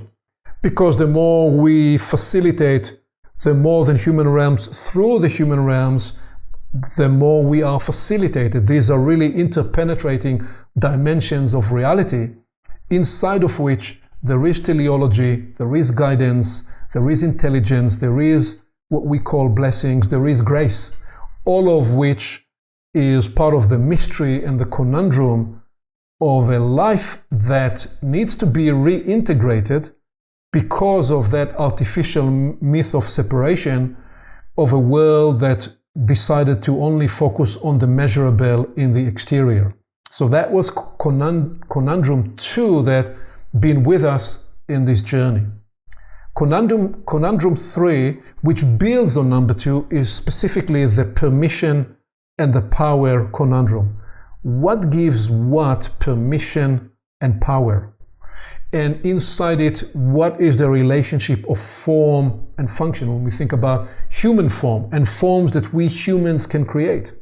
Because the more we facilitate the more than human realms through the human realms, the more we are facilitated. These are really interpenetrating dimensions of reality, inside of which there is teleology, there is guidance, there is intelligence, there is what we call blessings, there is grace, all of which is part of the mystery and the conundrum of a life that needs to be reintegrated because of that artificial myth of separation of a world that decided to only focus on the measurable in the exterior. So that was conundrum 2 that been with us in this journey. Conundrum 3, which builds on number 2, is specifically the permission and the power conundrum. What gives what permission and power? And inside it, what is the relationship of form and function when we think about human form and forms that we humans can create?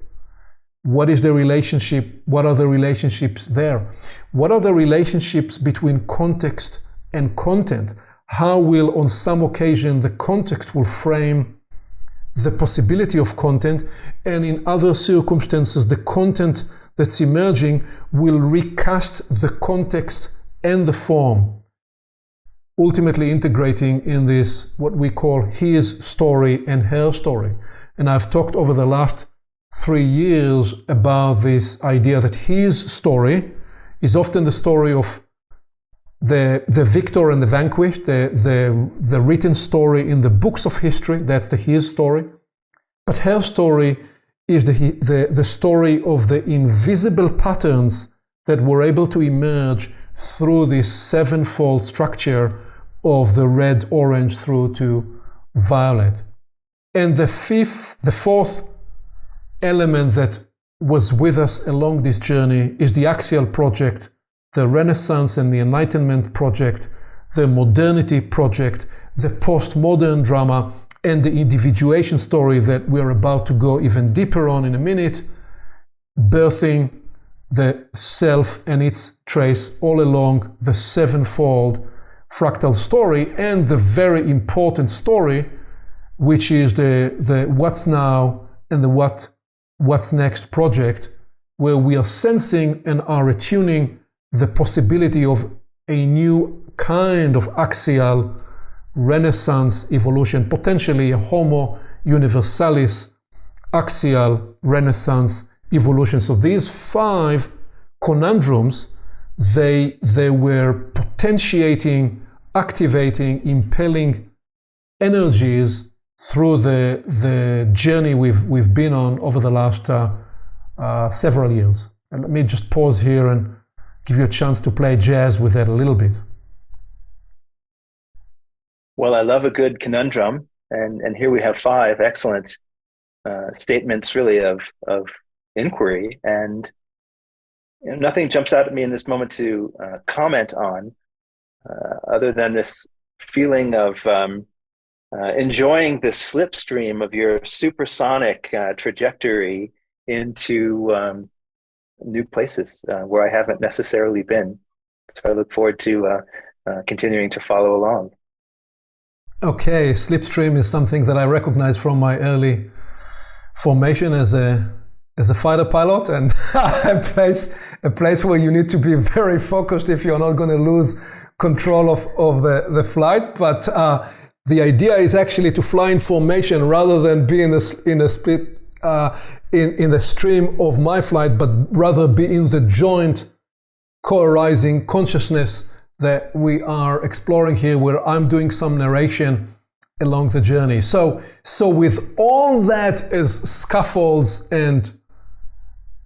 What is the relationship? What are the relationships there? What are the relationships between context and content? How will, on some occasion, the context will frame the possibility of content, and in other circumstances, the content that's emerging will recast the context and the form, ultimately integrating in this what we call his story and her story. And I've talked over the last 3 years about this idea that his story is often the story of the victor and the vanquished, the written story in the books of history. That's the his story. But her story is the story of the invisible patterns that were able to emerge through this sevenfold structure of the red, orange through to violet. And the fourth element that was with us along this journey is the axial project, the Renaissance and the Enlightenment project, the modernity project, the postmodern drama, and the individuation story that we're about to go even deeper on in a minute, birthing the self and its trace all along the sevenfold fractal story, and the very important story, which is the what's now and the what's next project, where we are sensing and are attuning the possibility of a new kind of axial Renaissance evolution, potentially a Homo universalis axial Renaissance evolution. So these 5 conundrums, they were potentiating, activating, impelling energies through the journey we've been on over the last several years. And let me just pause here and give you a chance to play jazz with that a little bit. Well, I love a good conundrum, and here we have 5 excellent statements, really, of inquiry, and nothing jumps out at me in this moment to comment on, other than this feeling of enjoying the slipstream of your supersonic trajectory into new places where I haven't necessarily been. So I look forward to continuing to follow along. Okay, slipstream is something that I recognize from my early formation as a fighter pilot, and a place where you need to be very focused if you're not going to lose control of the flight. But the idea is actually to fly in formation rather than be in the split in the stream of my flight, but rather be in the joint co-arising consciousness that we are exploring here, where I'm doing some narration along the journey. So with all that as scaffolds and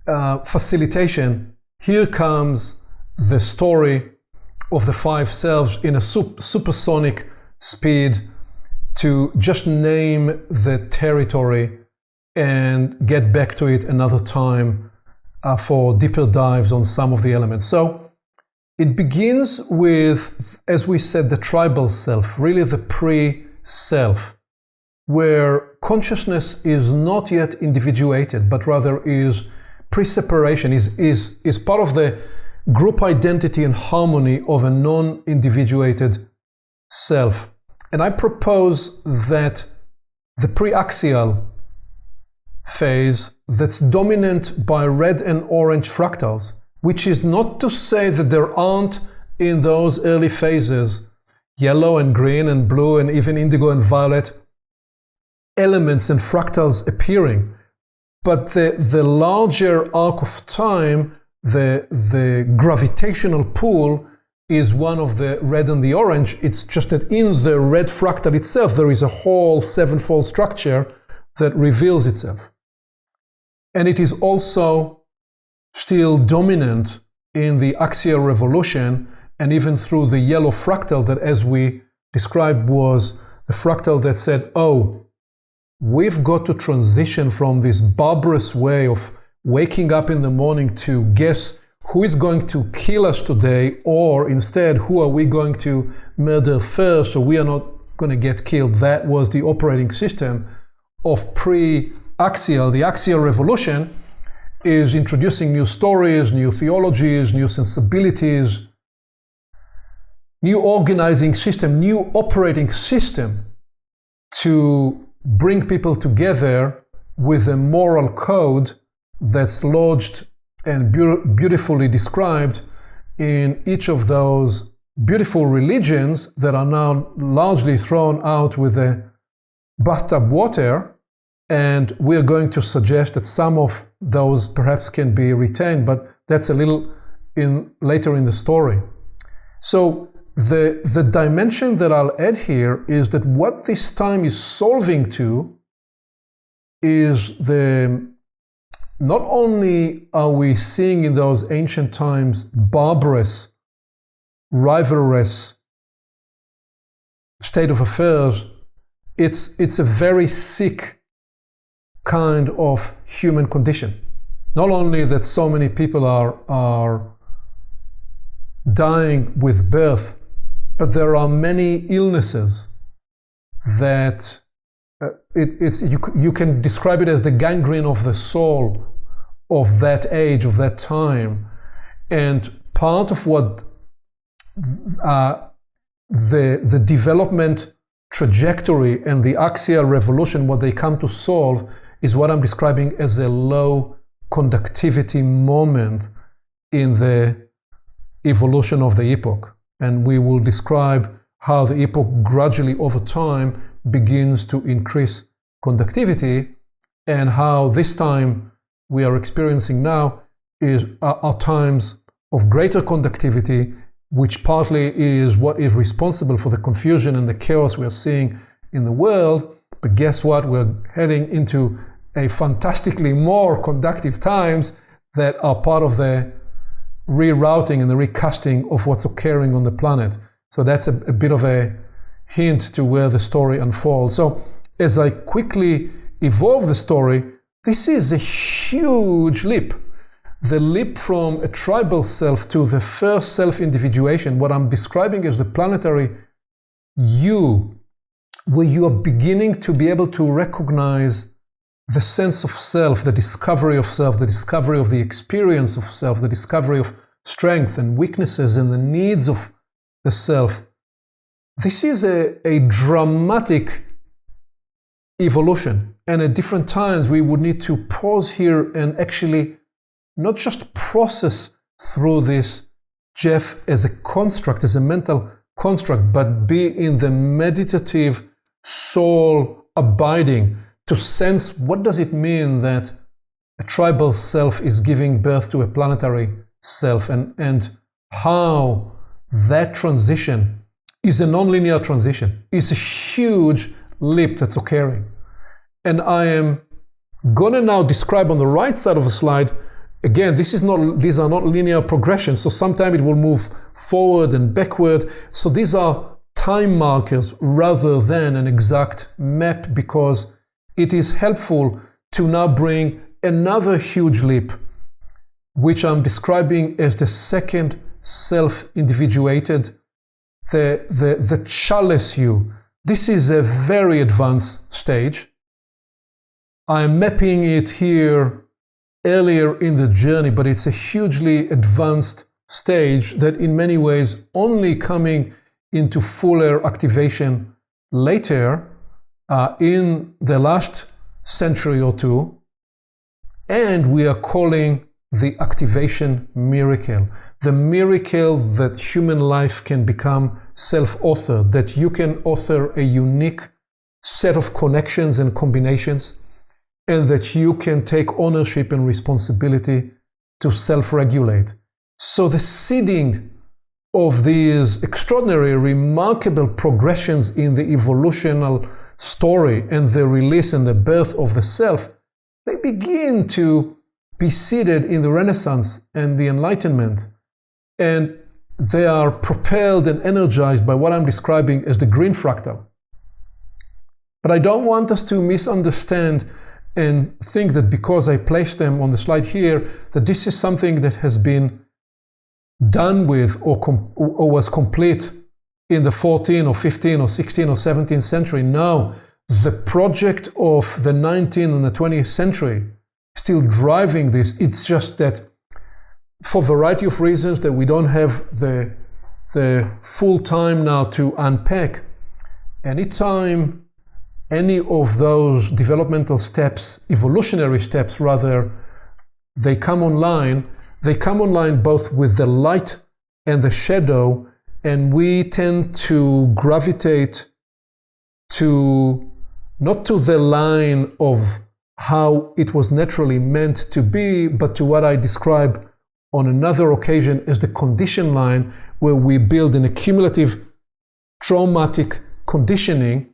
facilitation, here comes the story of the Five Selves in a supersonic speed to just name the territory and get back to it another time for deeper dives on some of the elements. So it begins with, as we said, the tribal self, really the pre-self, where consciousness is not yet individuated, but rather is pre-separation, is part of the group identity and harmony of a non-individuated self. And I propose that the pre-axial phase that's dominant by red and orange fractals, which is not to say that there aren't in those early phases yellow and green and blue and even indigo and violet elements and fractals appearing. But the larger arc of time, the gravitational pull is one of the red and the orange. It's just that in the red fractal itself, there is a whole sevenfold structure that reveals itself. And it is also still dominant in the axial revolution, and even through the yellow fractal that, as we described, was the fractal that said, oh, we've got to transition from this barbarous way of waking up in the morning to guess who is going to kill us today, or instead, who are we going to murder first so we are not going to get killed. That was the operating system of pre-axial. The axial revolution is introducing new stories, new theologies, new sensibilities, new organizing system, new operating system to bring people together with a moral code that's lodged and beautifully described in each of those beautiful religions that are now largely thrown out with the bathtub water. And we're going to suggest that some of those perhaps can be retained, but that's a little later in the story. So the dimension that I'll add here is that what this time is solving to is not only are we seeing in those ancient times barbarous, rivalrous state of affairs, it's a very sick kind of human condition. Not only that so many people are dying with birth, but there are many illnesses that you can describe it as the gangrene of the soul of that age, of that time. And part of what the development trajectory and the axial revolution, what they come to solve, is what I'm describing as a low conductivity moment in the evolution of the epoch. And we will describe how the epoch gradually over time begins to increase conductivity, and how this time we are experiencing now are times of greater conductivity, which partly is what is responsible for the confusion and the chaos we're seeing in the world. But guess what? We're heading into a fantastically more conductive times that are part of the rerouting and the recasting of what's occurring on the planet. So that's a bit of a hint to where the story unfolds. So as I quickly evolve the story, this is a huge leap. The leap from a tribal self to the first self-individuation, what I'm describing as the planetary you, where you are beginning to be able to recognize the sense of self, the discovery of self, the discovery of the experience of self, the discovery of strength and weaknesses and the needs of the self. This is a dramatic evolution. And at different times, we would need to pause here and actually not just process through this, Jeff, as a construct, as a mental construct, but be in the meditative soul abiding to sense what does it mean that a tribal self is giving birth to a planetary self, and how that transition is a non-linear transition. It's a huge leap that's occurring. And I am going to now describe on the right side of the slide, again, these are not linear progressions, so sometimes it will move forward and backward. So these are time markers rather than an exact map, because it is helpful to now bring another huge leap, which I'm describing as the second self-individuated, the chalice you. This is a very advanced stage. I'm mapping it here earlier in the journey, but it's a hugely advanced stage that in many ways only coming into fuller activation later in the last century or two. And we are calling the activation miracle. The miracle that human life can become self-authored, that you can author a unique set of connections and combinations, and that you can take ownership and responsibility to self-regulate. So the seeding of these extraordinary, remarkable progressions in the evolutional story and the release and the birth of the self, they begin to be seeded in the Renaissance and the Enlightenment. And they are propelled and energized by what I'm describing as the green fractal. But I don't want us to misunderstand and think that because I placed them on the slide here, that this is something that has been done with or was complete in the 14th or 15th or 16th or 17th century. No, the project of the 19th and the 20th century still driving this. It's just that for a variety of reasons that we don't have the full time now to unpack. Anytime any of those developmental steps, evolutionary steps rather, they come online both with the light and the shadow, and we tend to gravitate to not to the line of how it was naturally meant to be, but to what I describe on another occasion as the condition line, where we build an accumulative traumatic conditioning,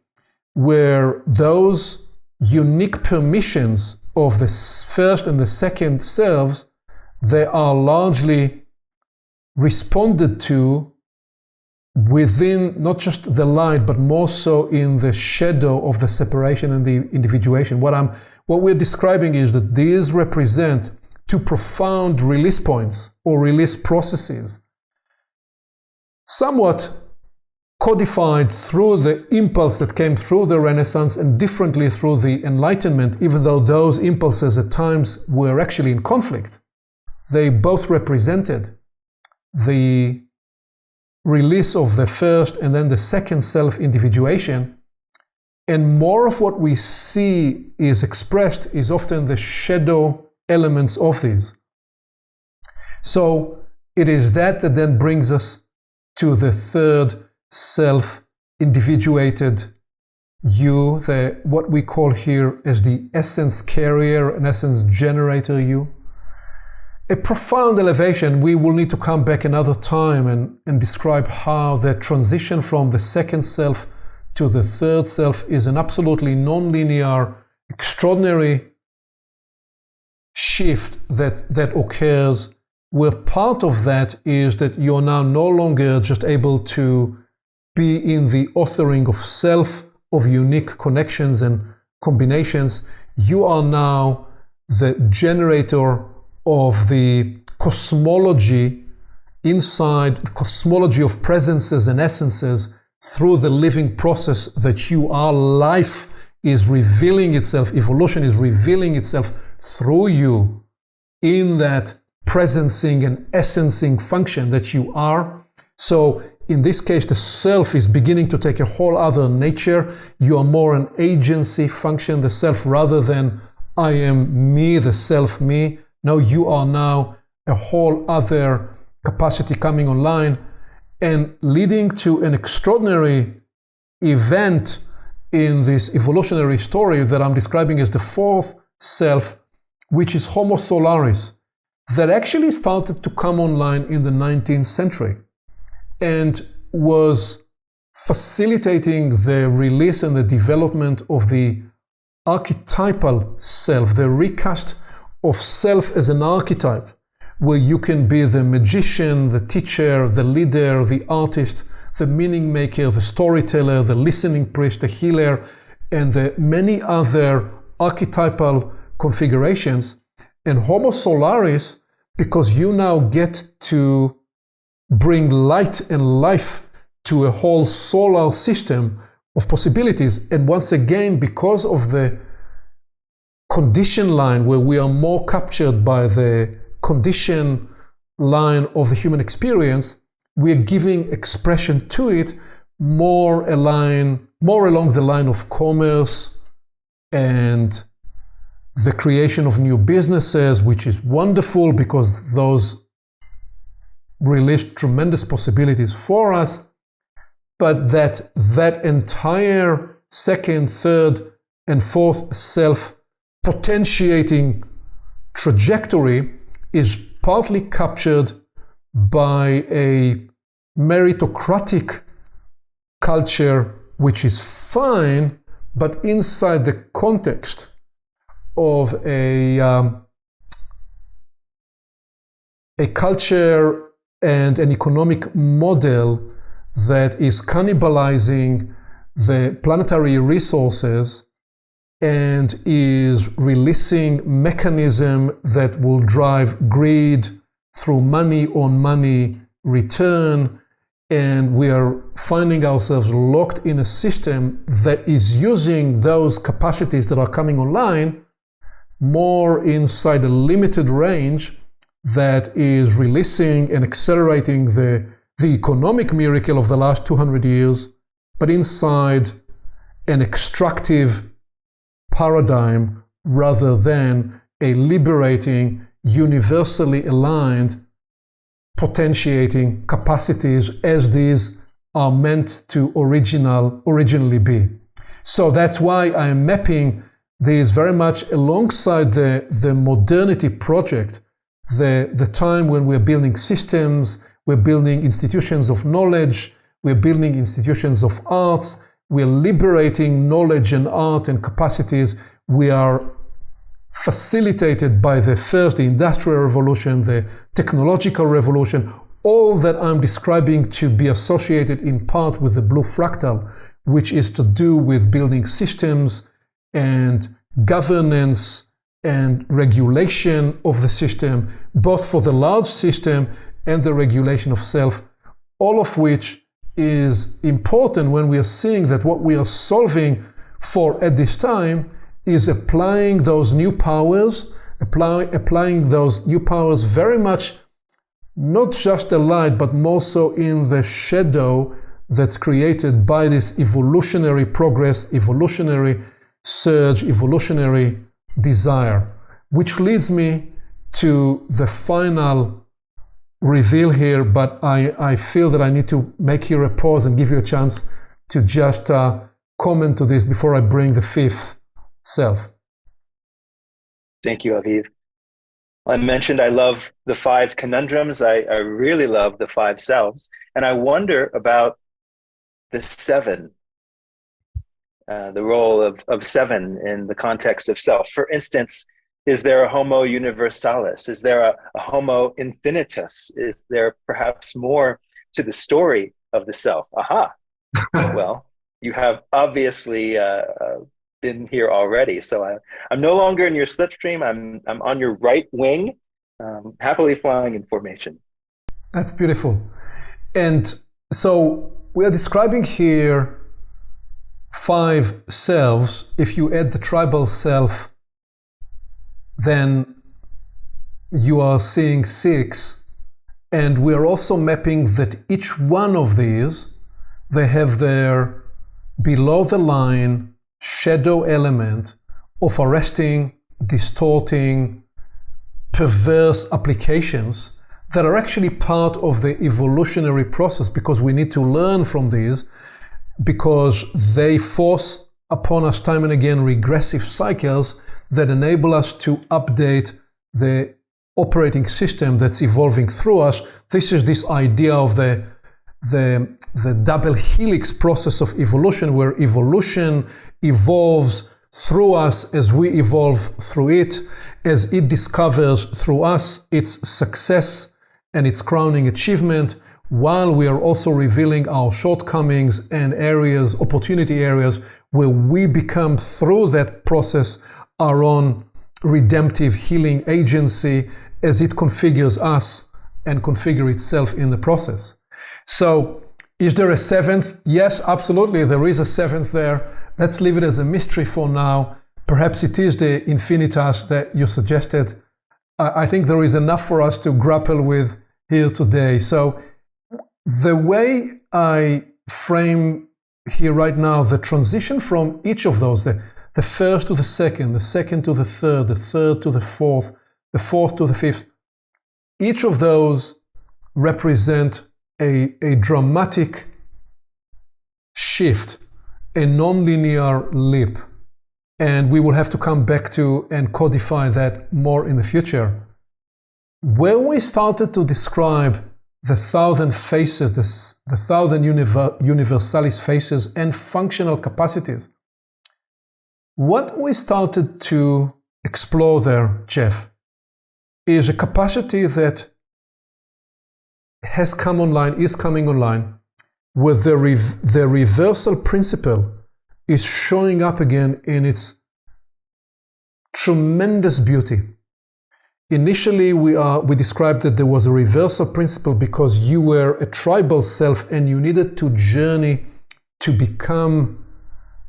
where those unique permissions of the first and the second selves, they are largely responded to within not just the light, but more so in the shadow of the separation and the individuation. What we're describing is that these represent two profound release points or release processes, somewhat codified through the impulse that came through the Renaissance and differently through the Enlightenment, even though those impulses at times were actually in conflict. They both represented the release of the first and then the second self-individuation. And more of what we see is expressed is often the shadow elements of these. So it is that then brings us to the third self-individuated you, what we call here as the essence carrier and essence generator you. A profound elevation. We will need to come back another time and describe how the transition from the second self to the third self is an absolutely non-linear, extraordinary shift that occurs, where part of that is that you're now no longer just able to be in the authoring of self, of unique connections and combinations. You are now the generator of the cosmology inside, the cosmology of presences and essences through the living process that you are. Life is revealing itself, evolution is revealing itself through you in that presencing and essencing function that you are. So in this case, the self is beginning to take a whole other nature. You are more an agency function, the self, rather than I am me, the self me. No, you are now a whole other capacity coming online and leading to an extraordinary event in this evolutionary story that I'm describing as the fourth self, which is Homo solaris, that actually started to come online in the 19th century and was facilitating the release and the development of the archetypal self, the recast of self as an archetype, where you can be the magician, the teacher, the leader, the artist, the meaning maker, the storyteller, the listening priest, the healer, and the many other archetypal configurations. And Homo solaris, because you now get to bring light and life to a whole solar system of possibilities. And once again, because of the condition line where we are more captured by the condition line of the human experience, we are giving expression to it more along the line of commerce and the creation of new businesses, which is wonderful because those release tremendous possibilities for us. But that entire second, third, and fourth self potentiating trajectory is partly captured by a meritocratic culture, which is fine, but inside the context of a culture and an economic model that is cannibalizing the planetary resources and is releasing mechanism that will drive greed through money on money return. And we are finding ourselves locked in a system that is using those capacities that are coming online more inside a limited range that is releasing and accelerating the economic miracle of the last 200 years, but inside an extractive paradigm rather than a liberating, universally aligned, potentiating capacities as these are meant to originally be. So that's why I'm mapping these very much alongside the modernity project, the time when we're building systems, we're building institutions of knowledge, we're building institutions of arts, we're liberating knowledge and art and capacities. We are facilitated by the Industrial Revolution, the technological revolution, all that I'm describing to be associated in part with the blue fractal, which is to do with building systems and governance and regulation of the system, both for the large system and the regulation of self, all of which is important when we are seeing that what we are solving for at this time is applying those new powers, applying those new powers very much, not just the light, but more so in the shadow that's created by this evolutionary progress, evolutionary surge, evolutionary desire, which leads me to the final reveal here, but I feel that I need to make here a pause and give you a chance to just comment to this before I bring the fifth self. Thank you, Aviv. I mentioned I love the five conundrums. I really love the five selves. And I wonder about the seven, the role of seven in the context of self. For instance, is there a homo universalis? Is there a homo infinitus? Is there perhaps more to the story of the self? Aha. Well, you have obviously been here already. So I'm no longer in your slipstream. I'm on your right wing, happily flying in formation. That's beautiful. And so we are describing here five selves. If you add the tribal self, then you are seeing six. And we're also mapping that each one of these, they have their below the line shadow element of arresting, distorting, perverse applications that are actually part of the evolutionary process, because we need to learn from these, because they force upon us time and again regressive cycles that enable us to update the operating system that's evolving through us. This is this idea of the double helix process of evolution, where evolution evolves through us as we evolve through it, as it discovers through us its success and its crowning achievement, while we are also revealing our shortcomings and areas, opportunity areas, where we become, through that process, our own redemptive healing agency as it configures us and configure itself in the process. So, is there a seventh? Yes, absolutely, there is a seventh there. Let's leave it as a mystery for now. Perhaps it is the infinitas that you suggested. I think there is enough for us to grapple with here today. So the way I frame here right now, the transition from each of those, the first to the second to the third to the fourth to the fifth, each of those represent a dramatic shift, a non-linear leap. And we will have to come back to and codify that more in the future. Where we started to describe the 1,000 faces, the 1,000 universalis faces and functional capacities, what we started to explore there, Jeff, is a capacity that has come online, is coming online, where the reversal principle is showing up again in its tremendous beauty. Initially, we described that there was a reversal principle because you were a tribal self and you needed to journey to become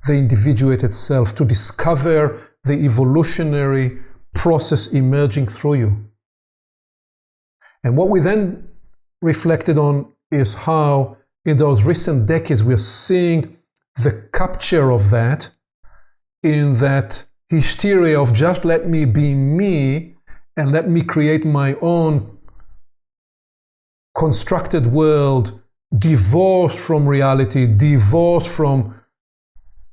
the individuated self, to discover the evolutionary process emerging through you. And what we then reflected on is how in those recent decades we're seeing the capture of that in that hysteria of just let me be me and let me create my own constructed world, divorced from reality, divorced from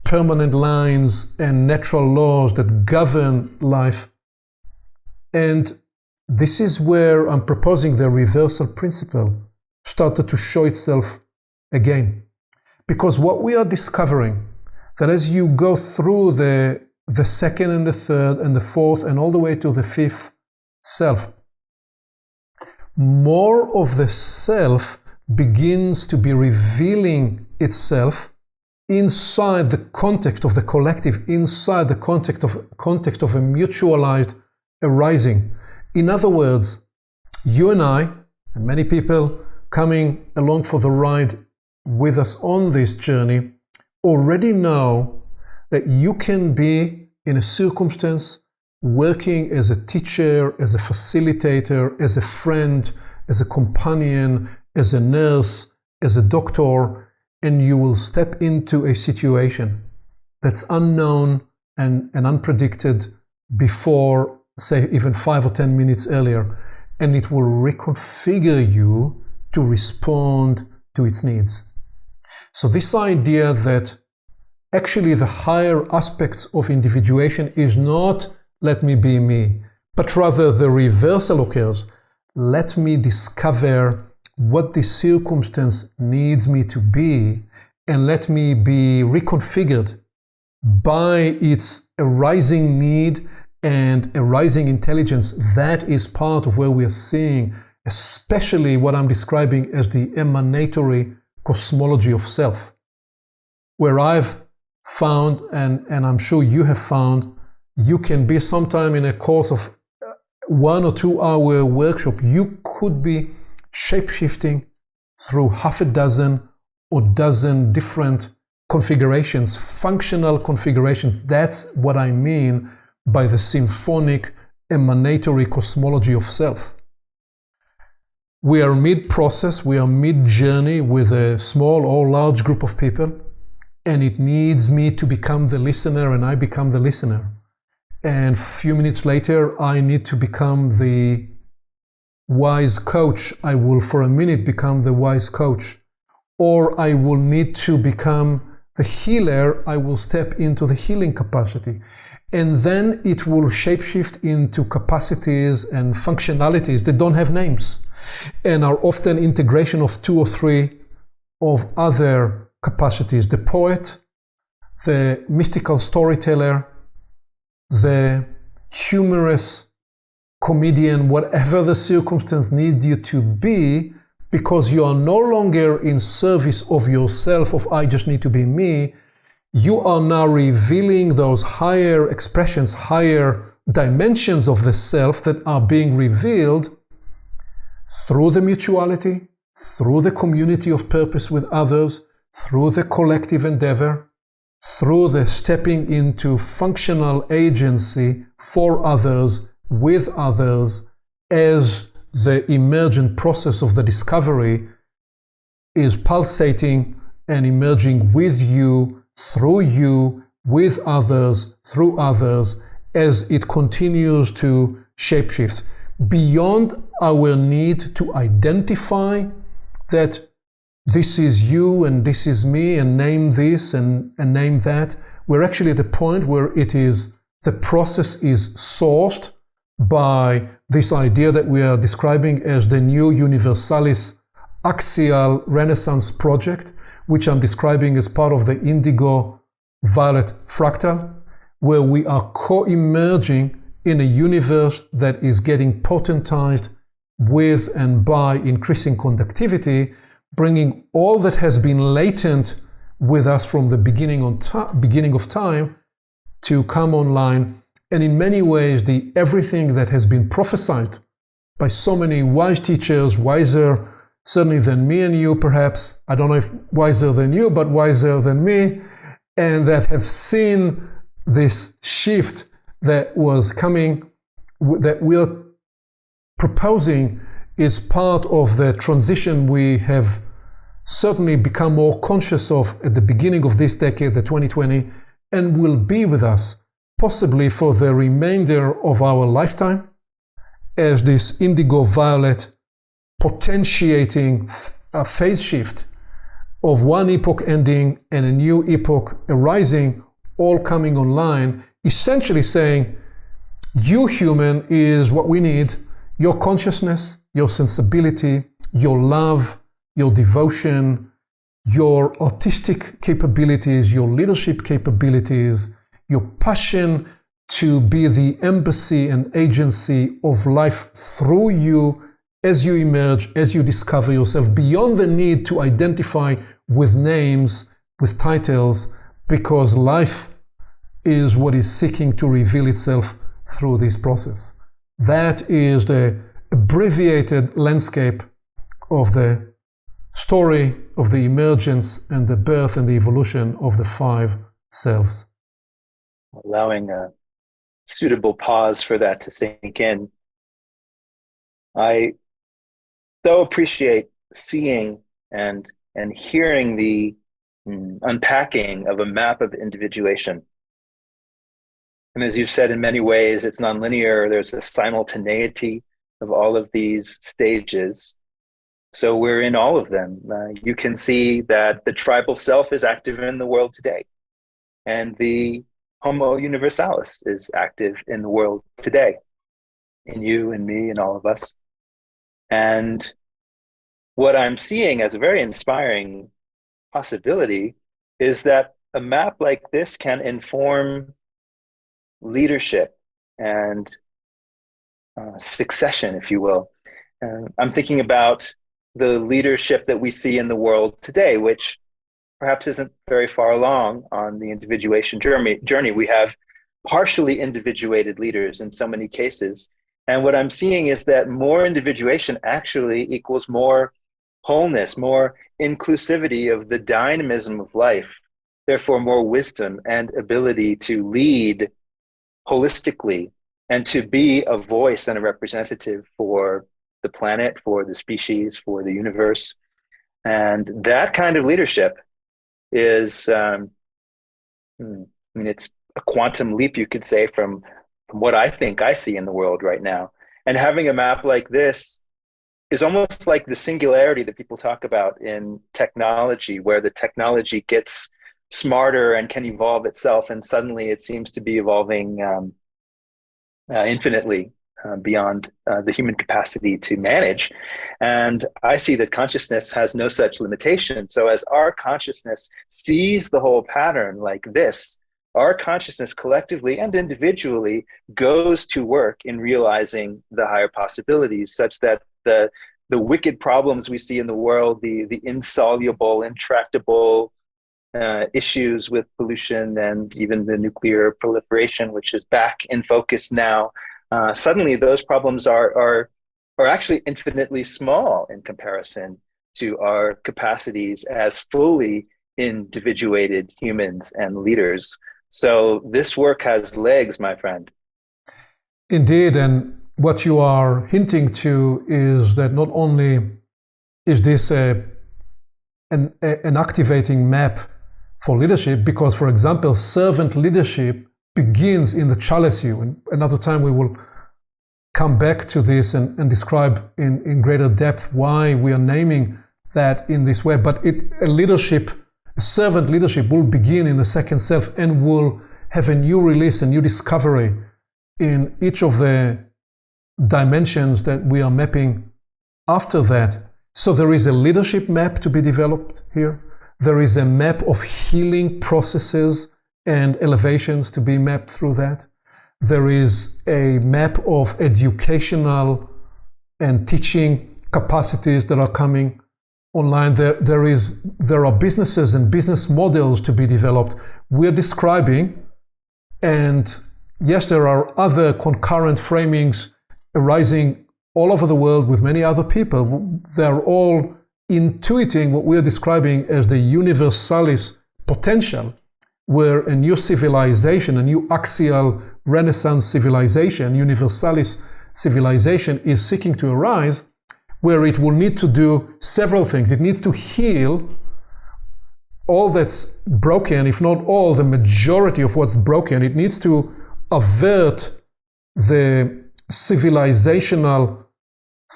permanent lines and natural laws that govern life. And this is where I'm proposing the reversal principle started to show itself again. Because what we are discovering, that as you go through the second and the third and the fourth and all the way to the fifth self, more of the self begins to be revealing itself inside the context of the collective, inside the context of a mutualized arising. In other words, you and I, and many people coming along for the ride with us on this journey, already know that you can be in a circumstance working as a teacher, as a facilitator, as a friend, as a companion, as a nurse, as a doctor, and you will step into a situation that's unknown and unpredicted before, say, even 5 or 10 minutes earlier, and it will reconfigure you to respond to its needs. So this idea that actually the higher aspects of individuation is not let me be me, but rather the reversal occurs. Let me discover what the circumstance needs me to be, and let me be reconfigured by its arising need and arising intelligence. That is part of where we are seeing, especially what I'm describing as the emanatory cosmology of self, where I've found, and I'm sure you have found, you can be sometime in a course of 1 or 2 hour workshop, you could be shape-shifting through half a dozen or dozen different configurations, functional configurations. That's what I mean by the symphonic emanatory cosmology of self. We are mid-process, we are mid-journey with a small or large group of people, and it needs me to become the listener, and I become the listener. And a few minutes later, I need to become the wise coach. I will for a minute become the wise coach. Or I will need to become the healer. I will step into the healing capacity. And then it will shapeshift into capacities and functionalities that don't have names and are often integration of 2 or 3 of other capacities. The poet, the mystical storyteller, the humorous comedian, whatever the circumstance needs you to be, because you are no longer in service of yourself, of I just need to be me. You are now revealing those higher expressions, higher dimensions of the self that are being revealed through the mutuality, through the community of purpose with others, through the collective endeavor, through the stepping into functional agency for others, with others, as the emergent process of the discovery is pulsating and emerging with you, through you, with others, through others, as it continues to shapeshift. Beyond our need to identify that this is you and this is me and name this and name that, we're actually at the point where it is, the process is sourced by this idea that we are describing as the new universalis axial renaissance project, which I'm describing as part of the indigo violet fractal, where we are co-emerging in a universe that is getting potentized with and by increasing conductivity, bringing all that has been latent with us from the beginning of time to come online. And in many ways, everything that has been prophesied by so many wise teachers, wiser certainly than me and you perhaps, I don't know if wiser than you, but wiser than me, and that have seen this shift that was coming, that we're proposing is part of the transition we have certainly become more conscious of at the beginning of this decade, the 2020, and will be with us possibly for the remainder of our lifetime, as this indigo violet potentiating a phase shift of one epoch ending and a new epoch arising, all coming online, essentially saying, you human is what we need, your consciousness, your sensibility, your love, your devotion, your artistic capabilities, your leadership capabilities, your passion to be the embassy and agency of life through you as you emerge, as you discover yourself, beyond the need to identify with names, with titles, because life is what is seeking to reveal itself through this process. That is the abbreviated landscape of the story of the emergence and the birth and the evolution of the 5 selves. Allowing a suitable pause for that to sink in. I so appreciate seeing and hearing the unpacking of a map of individuation. And as you've said, in many ways, it's nonlinear. There's a simultaneity of all of these stages. So we're in all of them. You can see that the tribal self is active in the world today, and the Homo Universalis is active in the world today, in you and me and all of us. And what I'm seeing as a very inspiring possibility is that a map like this can inform leadership and succession, if you will. I'm thinking about the leadership that we see in the world today, which perhaps isn't very far along on the individuation journey. We have partially individuated leaders in so many cases. And what I'm seeing is that more individuation actually equals more wholeness, more inclusivity of the dynamism of life, therefore more wisdom and ability to lead holistically and to be a voice and a representative for the planet, for the species, for the universe. And that kind of leadership is, it's a quantum leap, you could say, from what I think I see in the world right now. And having a map like this is almost like the singularity that people talk about in technology, where the technology gets smarter and can evolve itself, and suddenly it seems to be evolving infinitely beyond the human capacity to manage. And I see that consciousness has no such limitation. So as our consciousness sees the whole pattern like this, our consciousness collectively and individually goes to work in realizing the higher possibilities, such that the wicked problems we see in the world, the insoluble, intractable issues with pollution and even the nuclear proliferation, which is back in focus now, suddenly those problems are actually infinitely small in comparison to our capacities as fully individuated humans and leaders. So this work has legs, my friend. Indeed, and what you are hinting to is that not only is this an activating map for leadership, because, for example, servant leadership begins in the chalice you. And another time we will come back to this and describe in greater depth why we are naming that in this way. But a servant leadership will begin in the second self and will have a new release, a new discovery in each of the dimensions that we are mapping after that. So there is a leadership map to be developed here. There is a map of healing processes and elevations to be mapped through that. There is a map of educational and teaching capacities that are coming online. There are businesses and business models to be developed. We're describing, and yes, there are other concurrent framings arising all over the world with many other people. They're all intuiting what we're describing as the universalis potential, where a new civilization, a new axial Renaissance civilization, universalis civilization, is seeking to arise, where it will need to do several things. It needs to heal all that's broken, if not all, the majority of what's broken. It needs to avert the civilizational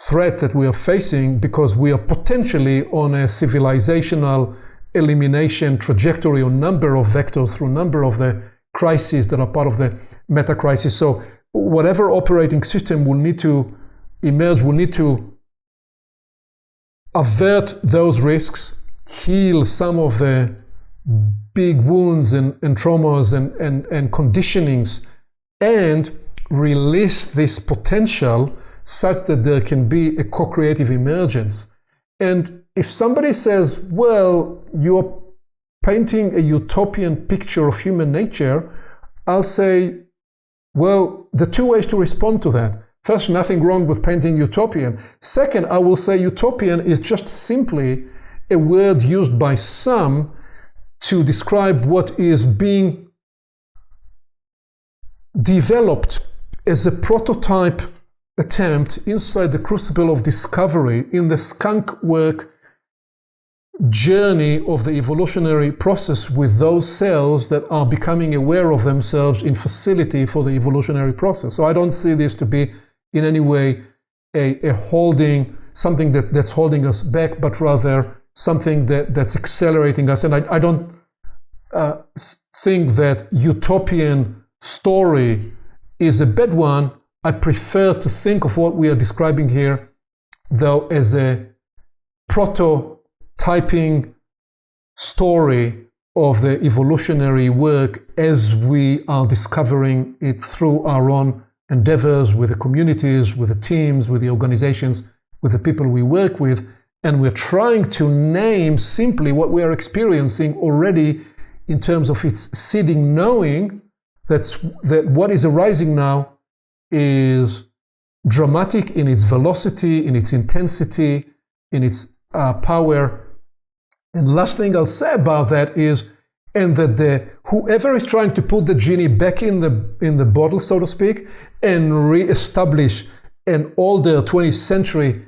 threat that we are facing, because we are potentially on a civilizational elimination trajectory on number of vectors through number of the crises that are part of the meta crisis. So whatever operating system will need to emerge will need to avert those risks, heal some of the big wounds and traumas and conditionings, and release this potential such that there can be a co-creative emergence. And if somebody says, well, you're painting a utopian picture of human nature, I'll say, well, the two ways to respond to that. First, nothing wrong with painting utopian. Second, I will say utopian is just simply a word used by some to describe what is being developed as a prototype attempt inside the crucible of discovery in the skunk work journey of the evolutionary process with those cells that are becoming aware of themselves in facility for the evolutionary process. So I don't see this to be in any way a holding, something that's holding us back, but rather something that's accelerating us. And I don't think that utopian story is a bad one. I prefer to think of what we are describing here, though, as a prototyping story of the evolutionary work as we are discovering it through our own endeavors with the communities, with the teams, with the organizations, with the people we work with. And we're trying to name simply what we are experiencing already in terms of its seeding, knowing that what is arising now is dramatic in its velocity, in its intensity, in its power. And last thing I'll say about that is, and that whoever is trying to put the genie back in the bottle, so to speak, and reestablish an older 20th century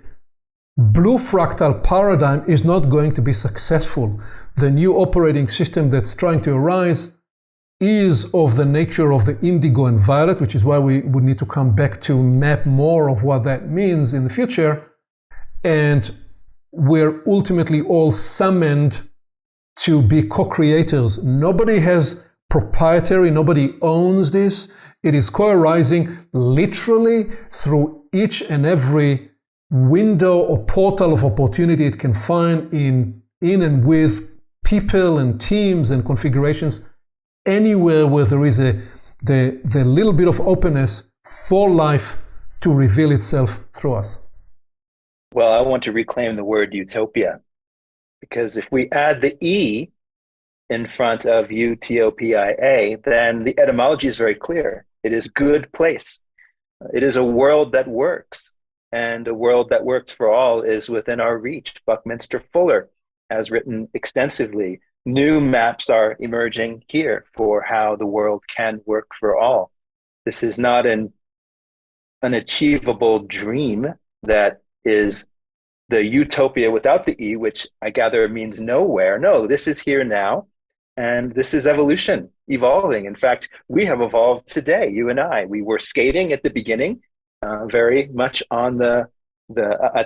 blue fractal paradigm is not going to be successful. The new operating system that's trying to arise is of the nature of the indigo and violet, which is why we would need to come back to map more of what that means in the future. And we're ultimately all summoned to be co-creators. Nobody has proprietary, nobody owns this. It is co-arising literally through each and every window or portal of opportunity it can find in and with people and teams and configurations, anywhere where there is the little bit of openness for life to reveal itself through us. Well, I want to reclaim the word utopia, because if we add the E in front of utopia, then the etymology is very clear. It is good place. It is a world that works, and a world that works for all is within our reach. Buckminster Fuller has written extensively. New maps are emerging here for how the world can work for all. This is not an unachievable dream that is the utopia without the E, which I gather means nowhere. No, this is here now. And this is evolution, evolving. In fact, we have evolved today, you and I. We were skating at the beginning, very much on at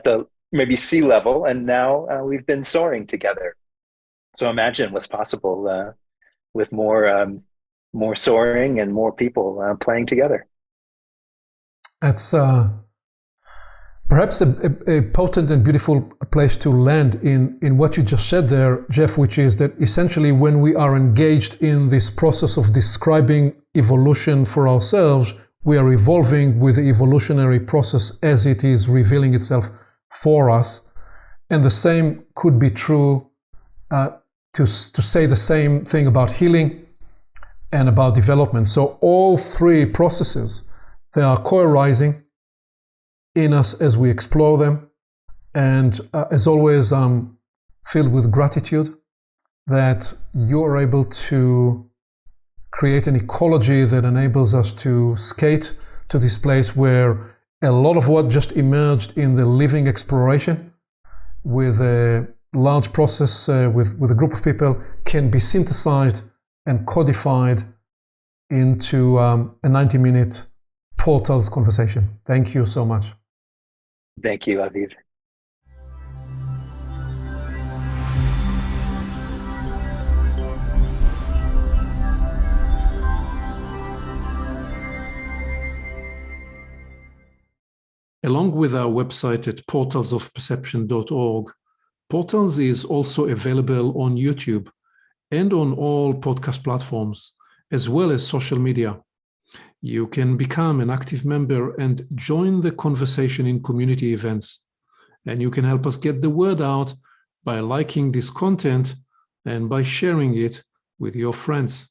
the maybe sea level, and now we've been soaring together. So imagine what's possible with more soaring and more people playing together. That's perhaps a potent and beautiful place to land in what you just said there, Jeff, which is that essentially when we are engaged in this process of describing evolution for ourselves, we are evolving with the evolutionary process as it is revealing itself for us. And the same could be true to say the same thing about healing and about development. So all three processes, they are co-arising in us as we explore them. And as always, I'm filled with gratitude that you're able to create an ecology that enables us to skate to this place where a lot of what just emerged in the living exploration with a large process with a group of people can be synthesized and codified into a 90-minute Portals conversation. Thank you so much. Thank you, Aviv. Along with our website at portalsofperception.org, Portals is also available on YouTube and on all podcast platforms, as well as social media. You can become an active member and join the conversation in community events. And you can help us get the word out by liking this content and by sharing it with your friends.